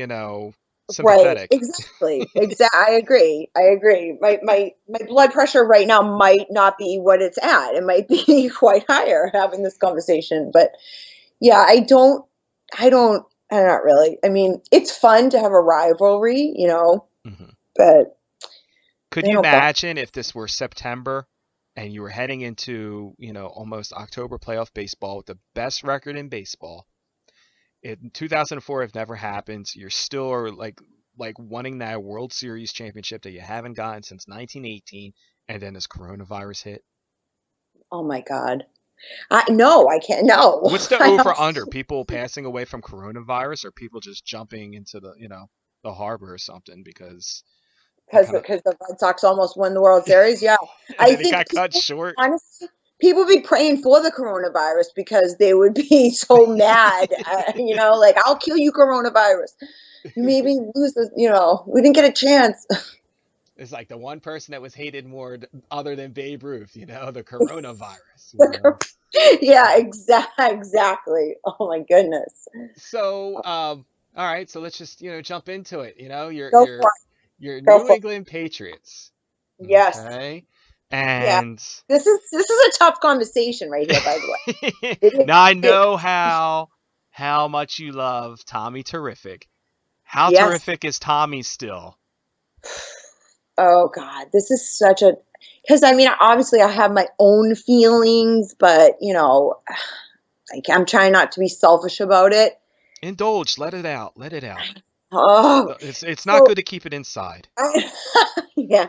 Right, sympathetic. exactly. I agree. I agree. My blood pressure right now might not be what it's at. It might be quite higher having this conversation. But yeah, I'm not really. I mean, it's fun to have a rivalry, Hmm. but Could they you don't bother. imagine if this were September and you were heading into, almost October playoff baseball with the best record in baseball? In 2004, it never happened. You're still are like wanting that World Series championship that you haven't gotten since 1918, and then this coronavirus hit. Oh my God. No, I can't. No. What's the I over don't under? People passing away from coronavirus, or people just jumping into the harbor or something because they because kind of because the Red Sox almost won the World Series. Yeah. and I then it think got cut people short. honestly people be praying for the coronavirus because they would be so mad, like I'll kill you coronavirus. You made me lose this, we didn't get a chance. It's like the one person that was hated more other than Babe Ruth, the coronavirus. Yeah, exactly. Oh my goodness. So, all right, so let's just jump into it. Your Go your for it. your Go New for England Patriots, it. Yes. okay, Yeah. and This is a tough conversation right here, by the way. It now I is. know how much you love Tommy Terrific. How Yes. terrific is Tommy still? Oh God, this is such a because I mean, obviously, I have my own feelings, but like I'm trying not to be selfish about it. Indulge, let it out, let it out. Oh, It's not so good to keep it inside. I, yeah.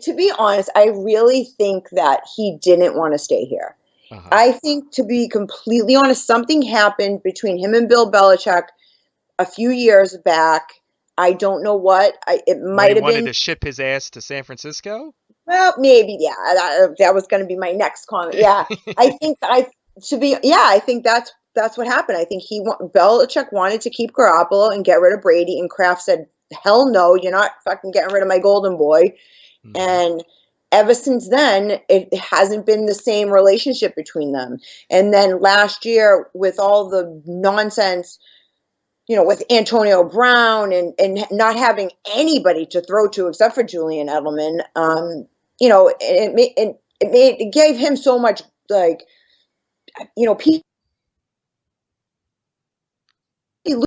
To be honest, I really think that he didn't want to stay here. Uh huh. I think, to be completely honest, something happened between him and Bill Belichick a few years back. I don't know what. It What he might have wanted been. to ship his ass to San Francisco? Well, maybe, yeah. That was going to be my next comment. Yeah, I think I to be. Yeah, I think that's what happened. I think Belichick wanted to keep Garoppolo and get rid of Brady, and Kraft said, "Hell no, you're not fucking getting rid of my golden boy." Hmm. And ever since then, it hasn't been the same relationship between them. And then last year, with all the nonsense, with Antonio Brown and not having anybody to throw to except for Julian Edelman, it gave him so much, like, people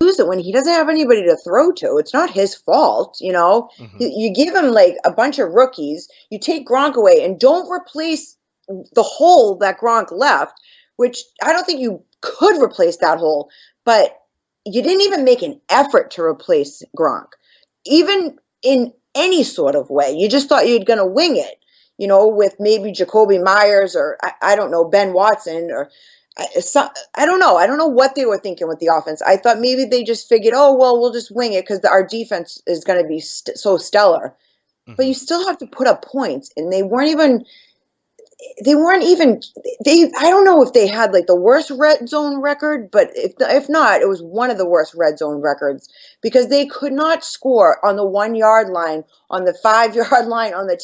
lose it when he doesn't have anybody to throw to. It's not his fault. Hmm. You give him like a bunch of rookies, you take Gronk away and don't replace the hole that Gronk left, which I don't think you could replace that hole, but you didn't even make an effort to replace Gronk, even in any sort of way. You just thought you're going to wing it, with maybe Jacoby Myers or I don't know, Ben Watson or I don't know. I don't know what they were thinking with the offense. I thought maybe they just figured, oh, well, we'll just wing it because our defense is going to be so stellar. But Hmm. you still have to put up points, and they weren't even they I don't know if they had like the worst red zone record, but if not, it was one of the worst red zone records because they could not score on the 1 yard line, on the 5 yard line, on the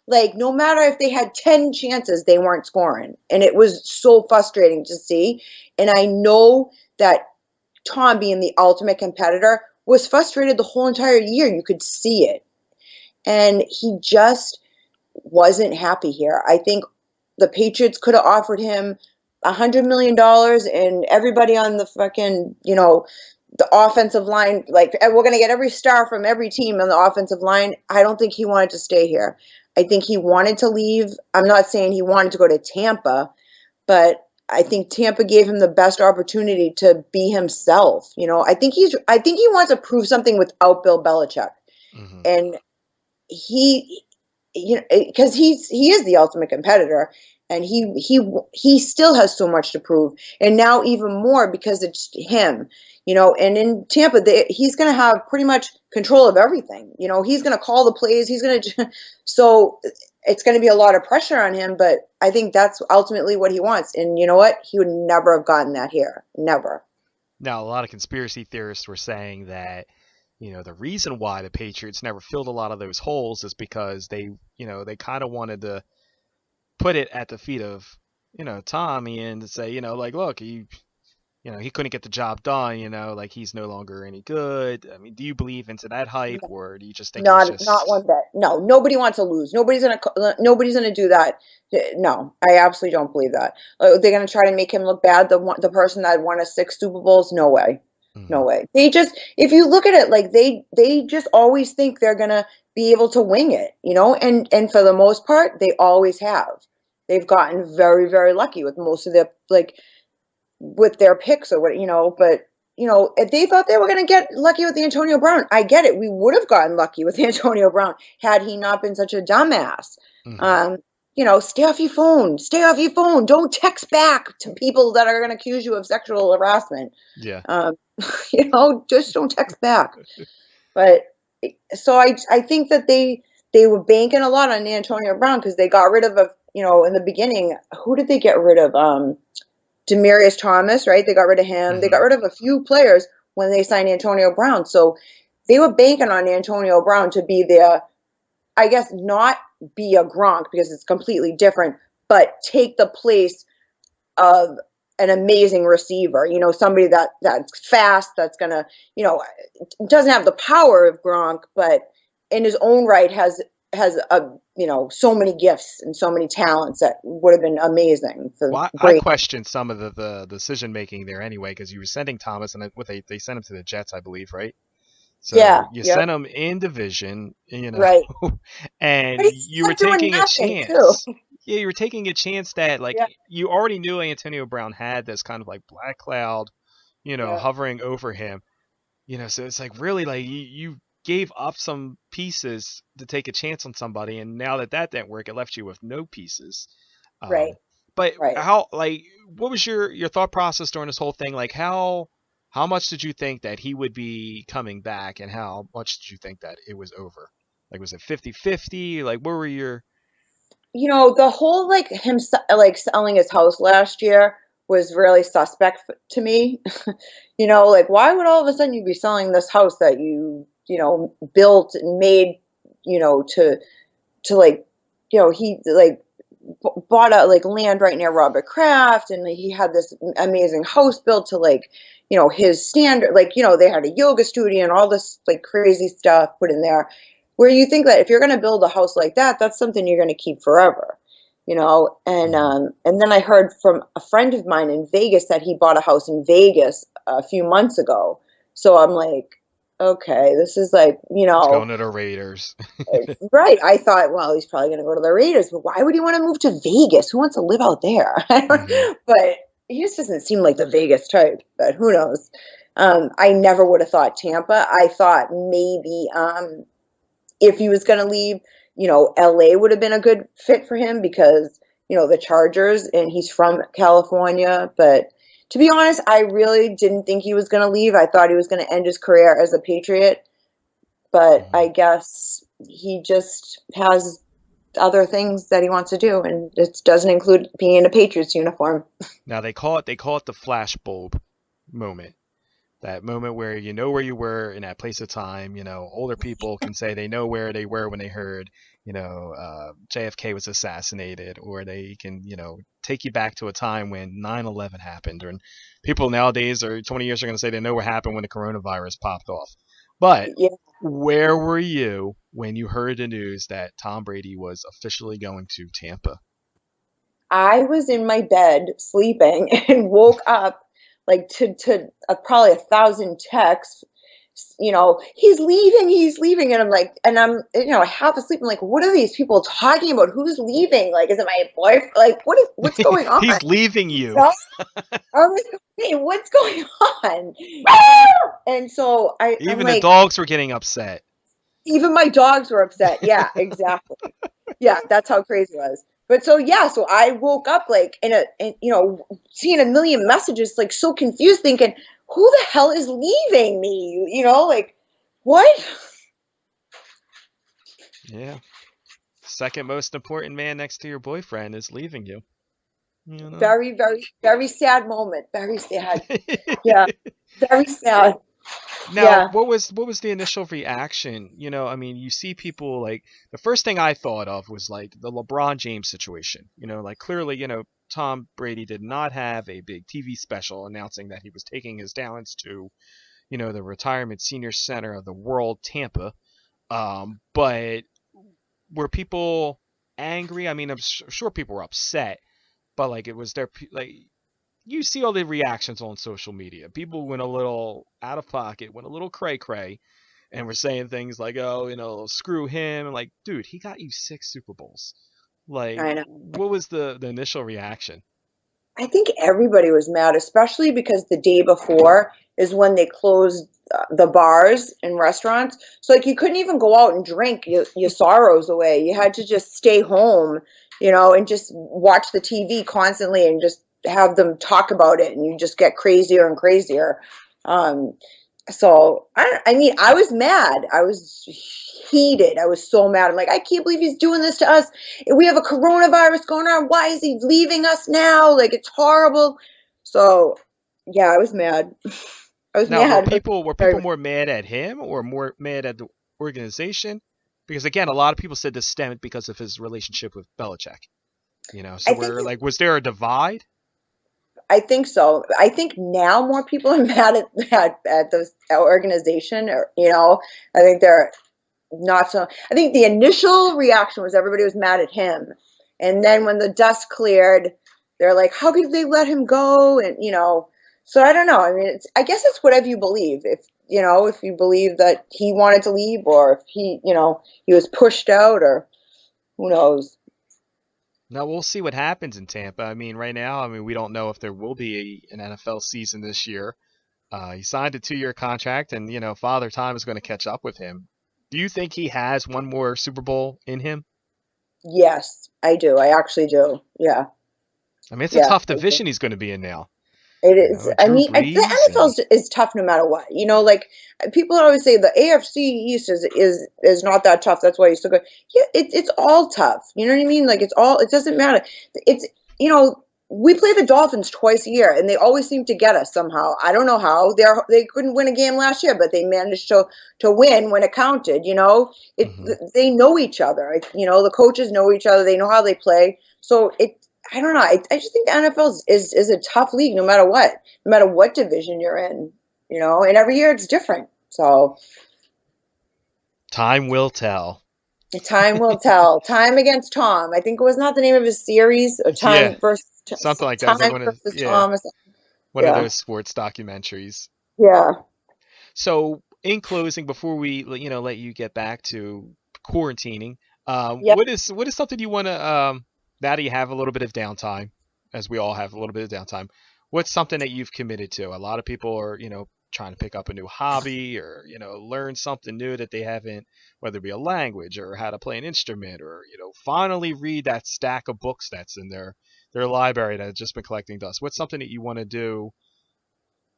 like no matter if they had 10 chances, they weren't scoring, and it was so frustrating to see. And I know that Tom, being the ultimate competitor, was frustrated the whole entire year. You could see it, and he just wasn't happy here. I think the Patriots could have offered him $100 million and everybody on the fucking, the offensive line, like we're gonna get every star from every team on the offensive line. I don't think he wanted to stay here. I think he wanted to leave. I'm not saying he wanted to go to Tampa, but I think Tampa gave him the best opportunity to be himself. I think he wants to prove something without Bill Belichick. Hmm. And he because he is the ultimate competitor, and he still has so much to prove, and now even more because it's him. And in Tampa, he's going to have pretty much control of everything. He's going to call the plays, he's going to so it's going to be a lot of pressure on him, but I think that's ultimately what he wants. And you know what, he would never have gotten that here, never. Now, a lot of conspiracy theorists were saying that, the reason why the Patriots never filled a lot of those holes is because they kind of wanted to put it at the feet of, Tommy and to say, like, look, he couldn't get the job done, like he's no longer any good. I mean, do you believe into that hype, or do you just think it was Not one just? bit. No, nobody wants to lose. Nobody's gonna do that. No, I absolutely don't believe that. They're gonna try to make him look bad. The person that won us 6 Super Bowls. No way, Mhm. no way. They just, if you look at it, like they just always think they're gonna be able to wing it, and for the most part, they always have. They've gotten very, very lucky with most of their, like, with their picks or what, but if they thought they were going to get lucky with the Antonio Brown, I get it. We would have gotten lucky with Antonio Brown had he not been such a dumbass. Mhm. Um, stay off your phone. Stay off your phone. Don't text back to people that are going to accuse you of sexual harassment. Yeah. Um, just don't text back. But so I think that they were banking a lot on Antonio Brown because they got rid of in the beginning. Who did they get rid of? Demarius Thomas, right? They got rid of him. They got Mhm. rid of a few players when they signed Antonio Brown. So they were banking on Antonio Brown to be their, I guess, not be a Gronk because it's completely different, but take the place of an amazing receiver. Somebody that's fast, that's gonna, doesn't have the power of Gronk, but in his own right has a so many gifts and so many talents that would have been amazing for Well, I Brady. questioned some of the decision making there anyway, because you were sending Thomas, and what they sent him to the Jets, I believe, right? So Yeah, you yep, sent him in division, right. and But he you were kept doing taking a nothing too. chance. Yeah, you were taking a chance that, like, Yeah, you already knew Antonio Brown had this kind of like black cloud, yeah, hovering over him. So it's like, really, like, you gave up some pieces to take a chance on somebody, and now that didn't work, it left you with no pieces. right, Um, but right. how, like, what was your thought process during this whole thing? Like, how much did you think that he would be coming back, and how much did you think that it was over? Like, was it 50-50? Like, what were your? The whole, like, him like selling his house last year was really suspect to me. Like, why would all of a sudden you be selling this house that you built and made, to like, he like bought out like land right near Robert Kraft, and like, he had this amazing house built to, like, his standard, like, they had a yoga studio and all this like crazy stuff put in there, where you think that if you're going to build a house like that, that's something you're going to keep forever. And Mhm. then I heard from a friend of mine in Vegas that he bought a house in Vegas a few months ago. So I'm like, okay, this is like, It's going to the Raiders. right. I thought, well, he's probably going to go to the Raiders, but why would he want to move to Vegas? Who wants to live out there? Hmm. But he just doesn't seem like the Vegas type, but who knows? I never would have thought Tampa. I thought maybe if he was going to leave, LA would have been a good fit for him because, the Chargers, and he's from California. But to be honest, I really didn't think he was going to leave. I thought he was going to end his career as a Patriot, but Hmm. I guess he just has other things that he wants to do, and it doesn't include being in a Patriots uniform. Now they call it the flashbulb moment. That moment where you know where you were in that place of time. Older people can say they know where they were when they heard, JFK was assassinated, or they can, take you back to a time when 9/11 happened. Or people nowadays, or 20 years, are going to say they know what happened when the coronavirus popped off. But Yeah, where were you when you heard the news that Tom Brady was officially going to Tampa? I was in my bed sleeping and woke up like to probably 1,000 texts. He's leaving, and I'm like, and I'm half asleep. I'm like, what are these people talking about? Who's leaving? Like, is it my boyfriend? Like, what's going on? He's leaving you. So I'm like, hey, what's going on? And so I'm Even the like, dogs were getting upset. even my dogs were upset. Yeah, exactly. Yeah, that's how crazy it was. But so yeah, so I woke up like seeing a million messages, like so confused, thinking, who the hell is leaving me? Like, what? Yeah. Second most important man next to your boyfriend is leaving you. You know. Very, very, very sad moment. Very sad. Yeah, very sad. Now, Yeah, what was the initial reaction? I mean, you see people like the first thing I thought of was like the LeBron James situation. Like clearly, Tom Brady did not have a big TV special announcing that he was taking his talents to, the retirement senior center of the world, Tampa. But were people angry? I mean, I'm sure people were upset, but like it was their like you see all the reactions on social media. People went a little out of pocket, went a little cray cray, and were saying things like, "Oh, screw him," and like, dude, he got you 6 Super Bowls. Like, I know. what was the initial reaction? I think everybody was mad, especially because the day before is when they closed the bars and restaurants. So like you couldn't even go out and drink your sorrows away. You had to just stay home, and just watch the TV constantly and just have them talk about it, and you just get crazier and crazier. Um, so I mean, I was mad. I was heated. I was so mad. I'm like, I can't believe he's doing this to us. We have a coronavirus going on. Why is he leaving us now? Like, it's horrible. So, yeah, I was mad. I was Now, were mad. people were people more mad at him or more mad at the organization? Because again, a lot of people said this stemmed because of his relationship with Belichick. So I think we're like, was there a divide? I think so. I think now more people are mad at this organization. Or, I think they're not so. I think the initial reaction was everybody was mad at him, and then when the dust cleared, they're like, "How could they let him go?" And so I don't know. I mean, I guess it's whatever you believe. If you believe that he wanted to leave, or if he was pushed out, or who knows. Now we'll see what happens in Tampa. I mean, right now, I mean, we don't know if there will be an NFL season this year. He signed a 2-year contract, and Father Time is going to catch up with him. Do you think he has one more Super Bowl in him? Yes, I do. I actually do. Yeah, I mean, it's a yeah. tough division he's going to be in now. It is. I Drew mean, the Brees NFL and is tough no matter what. Like people always say, the AFC East is not that tough. That's why you still go. Yeah, it's all tough. You know what I mean? Like it's all. It doesn't matter. It's you know we play the Dolphins twice a year, and they always seem to get us somehow. I don't know how. They couldn't win a game last year, but they managed to win when it counted. It mhm. they know each other. The coaches know each other. They know how they play. So I don't know. I just think the NFL is a tough league no matter what division you're in, and every year it's different. So Time will tell. time will tell. Time against Tom. I think it was not the name of his series, or Yeah, Time versus something like that. It was like Time versus yeah, Tom. Or something. one of Yeah, those sports documentaries. yeah, So, in closing, before we let you get back to quarantining, yeah. what is something you want to now that you have a little bit of downtime, as we all have a little bit of downtime, what's something that you've committed to? A lot of people are trying to pick up a new hobby or learn something new that they haven't, whether it be a language or how to play an instrument or finally read that stack of books that's in their library that has just been collecting dust. What's something that you want to do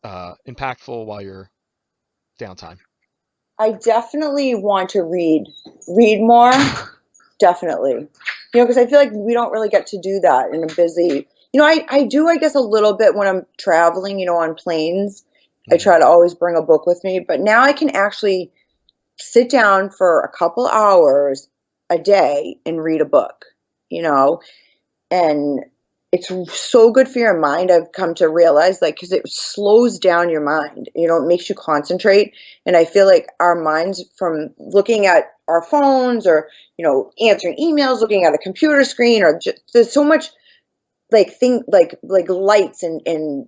impactful while you're downtime? I definitely want to read more. Definitely. Because I feel like we don't really get to do that in a busy. I do, I guess, a little bit when I'm traveling, on planes. I Hmm. try to always bring a book with me, but now I can actually sit down for a couple hours a day and read a book, you know, and it's so good for your mind. I've come to realize, like, because it slows down your mind, it makes you concentrate. And I feel like our minds, from looking at our phones, or answering emails, looking at a computer screen, or just, there's so much like lights and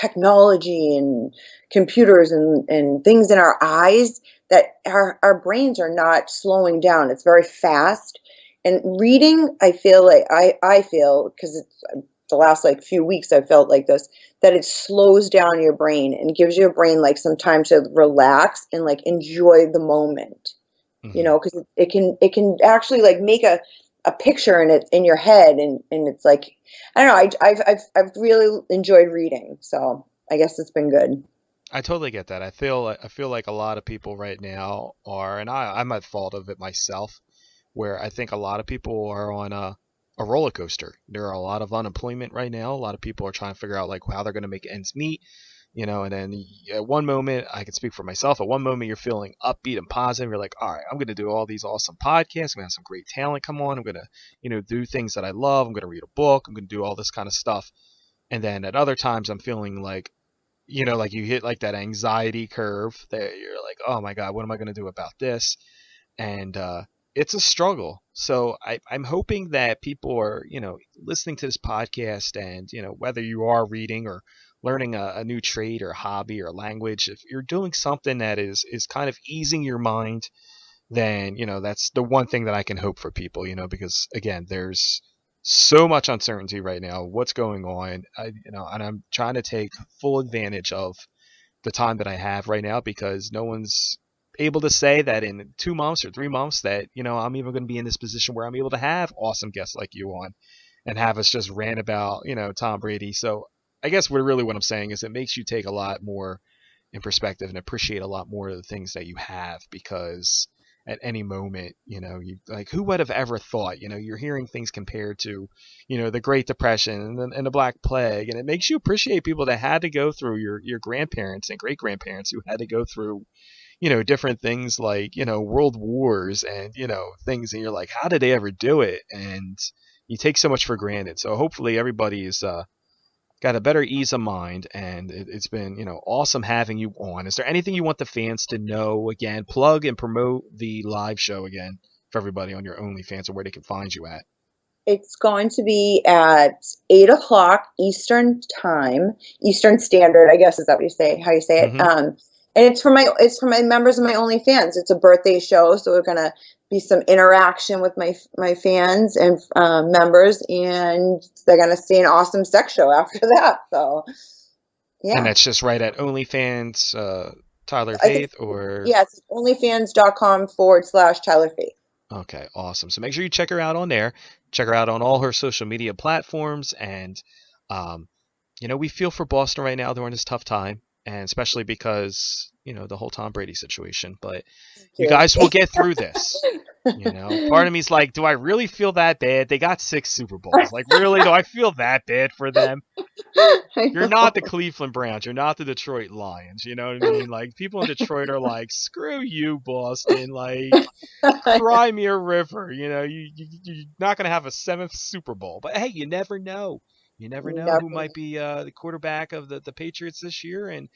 technology and computers and things in our eyes, that our brains are not slowing down. It's very fast. And reading, I feel like I feel, because it's the last like few weeks I've felt like this, that it slows down your brain and gives your brain like some time to relax and like enjoy the moment, Hmm. because it can actually like make a picture in it in your head, and it's like, I don't know. I've really enjoyed reading, so I guess it's been good. I totally get that. I feel like a lot of people right now are, and I'm at fault of it myself, where I think a lot of people are on a roller coaster. There are a lot of unemployment right now. A lot of people are trying to figure out like how they're going to make ends meet. And then at one moment, I can speak for myself. At one moment, you're feeling upbeat and positive. You're like, all right, I'm going to do all these awesome podcasts. I'm going to have some great talent come on. I'm going to, do things that I love. I'm going to read a book. I'm going to do all this kind of stuff. And then at other times, I'm feeling like, like you hit like that anxiety curve that you're like, oh my God, what am I going to do about this? And it's a struggle. So I'm hoping that people are, listening to this podcast, and whether you are reading or learning a new trade or hobby or language, if you're doing something that is kind of easing your mind, then that's the one thing that I can hope for people. Because again, there's so much uncertainty right now. What's going on? And I'm trying to take full advantage of the time that I have right now, because no one's able to say that in 2 months or 3 months that I'm even going to be in this position where I'm able to have awesome guests like you on and have us just rant about Tom Brady. So I guess what I'm saying is it makes you take a lot more in perspective and appreciate a lot more of the things that you have, because at any moment, you like, who would have ever thought, you're hearing things compared to, the Great Depression and the Black Plague, and it makes you appreciate people that had to go through your grandparents and great grandparents who had to go through, different things like, world wars and, things, and you're like, how did they ever do it? And you take so much for granted. So hopefully everybody's got a better ease of mind, and it's been awesome having you on. Is there anything you want the fans to know? Again, plug and promote the live show again for everybody on your OnlyFans, or where they can find you at. It's going to be at 8 o'clock Eastern time, Eastern Standard, I guess is that what you say, how you say it. Mm-hmm. And it's for my members of my OnlyFans. It's a birthday show, so we're gonna be some interaction with my fans and members, and they're gonna see an awesome sex show after that. So And yeah, that's just right at OnlyFans, Tyler I think Faith, or yes, onlyfans.com/Tyler Faith. okay, awesome. So make sure you check her out on there. Check her out on all her social media platforms, and um, we feel for Boston right now during this tough time, and especially because the whole Tom Brady situation. But you Thank guys will get through this. Part of me's like, do I really feel that bad? They got 6 Super Bowls. Like, really, do I feel that bad for them? you. I You're not the know. Cleveland Browns. You're not the Detroit Lions. You know what I mean? Like, people in Detroit are like, screw you, Boston. Like, cry me a river. You're not going to have a seventh Super Bowl. But hey, you never know. You never know who Never. might be the quarterback of the Patriots this year, and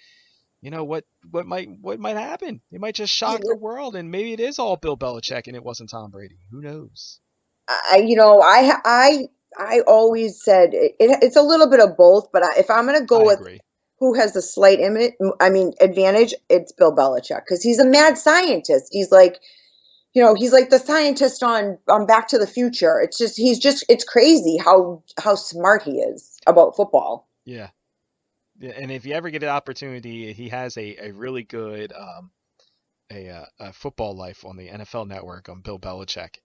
what might happen. It might just shock the world, and maybe it is all Bill Belichick and it wasn't Tom Brady. Who knows? I always said it's a little bit of both, but if I'm going to go I with agree. who has the slight advantage, it's Bill Belichick because he's a mad scientist. He's like the scientist on Back to the Future. It's crazy how smart he is about football. Yeah. Yeah, and if you ever get an opportunity, he has a really good a football life on the NFL Network on Bill Belichick,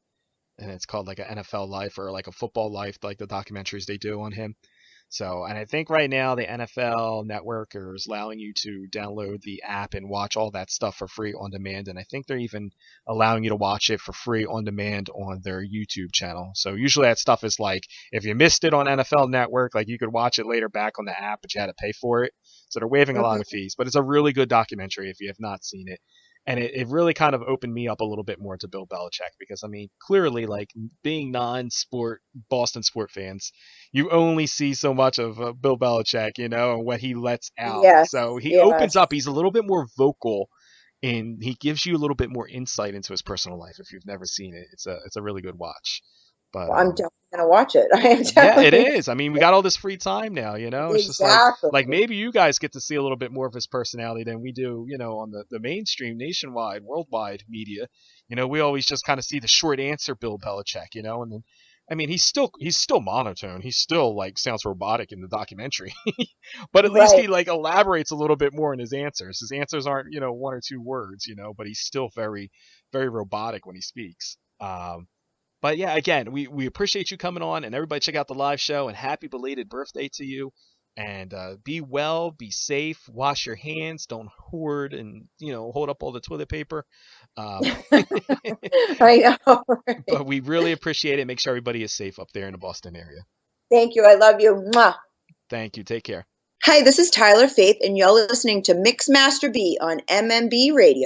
and it's called like an NFL Life or like a Football Life, like the documentaries they do on him. So, and I think right now the NFL Network is allowing you to download the app and watch all that stuff for free on demand. And I think they're even allowing you to watch it for free on demand on their YouTube channel. So usually that stuff is like, if you missed it on NFL Network, like you could watch it later back on the app, but you had to pay for it. So they're waiving a lot of Hmm. fees. But it's a really good documentary if you have not seen it. And it really kind of opened me up a little bit more to Bill Belichick, because I mean, clearly, like, being non-sport Boston sport fans, you only see so much of Bill Belichick, and what he lets out. So Yes, he opens up. yes. He's a little bit more vocal, and he gives you a little bit more insight into his personal life. If you've never seen it, it's a really good watch. But Well, I'm definitely gonna watch it. I am yeah, it definitely is. I mean, we got all this free time now. It's just like exactly. maybe you guys get to see a little bit more of his personality than we do, on the mainstream, nationwide, worldwide media. We always just kind of see the short answer Bill Belichick, and then I mean, he's still monotone. He still like sounds robotic in the documentary. But at least Right. he like elaborates a little bit more in his answers. His answers aren't, one or two words, but he's still very very robotic when he speaks. But yeah, again, we appreciate you coming on, and everybody check out the live show, and happy belated birthday to you. And be well, be safe, wash your hands, don't hoard and hold up all the toilet paper. Um, I know. but Right? we really appreciate it. Make sure everybody is safe up there in the Boston area. Thank you. I love you. Mwah. Thank you. Take care. Hi, this is Tyler Faith, and you're listening to Mix Master B on MMB Radio.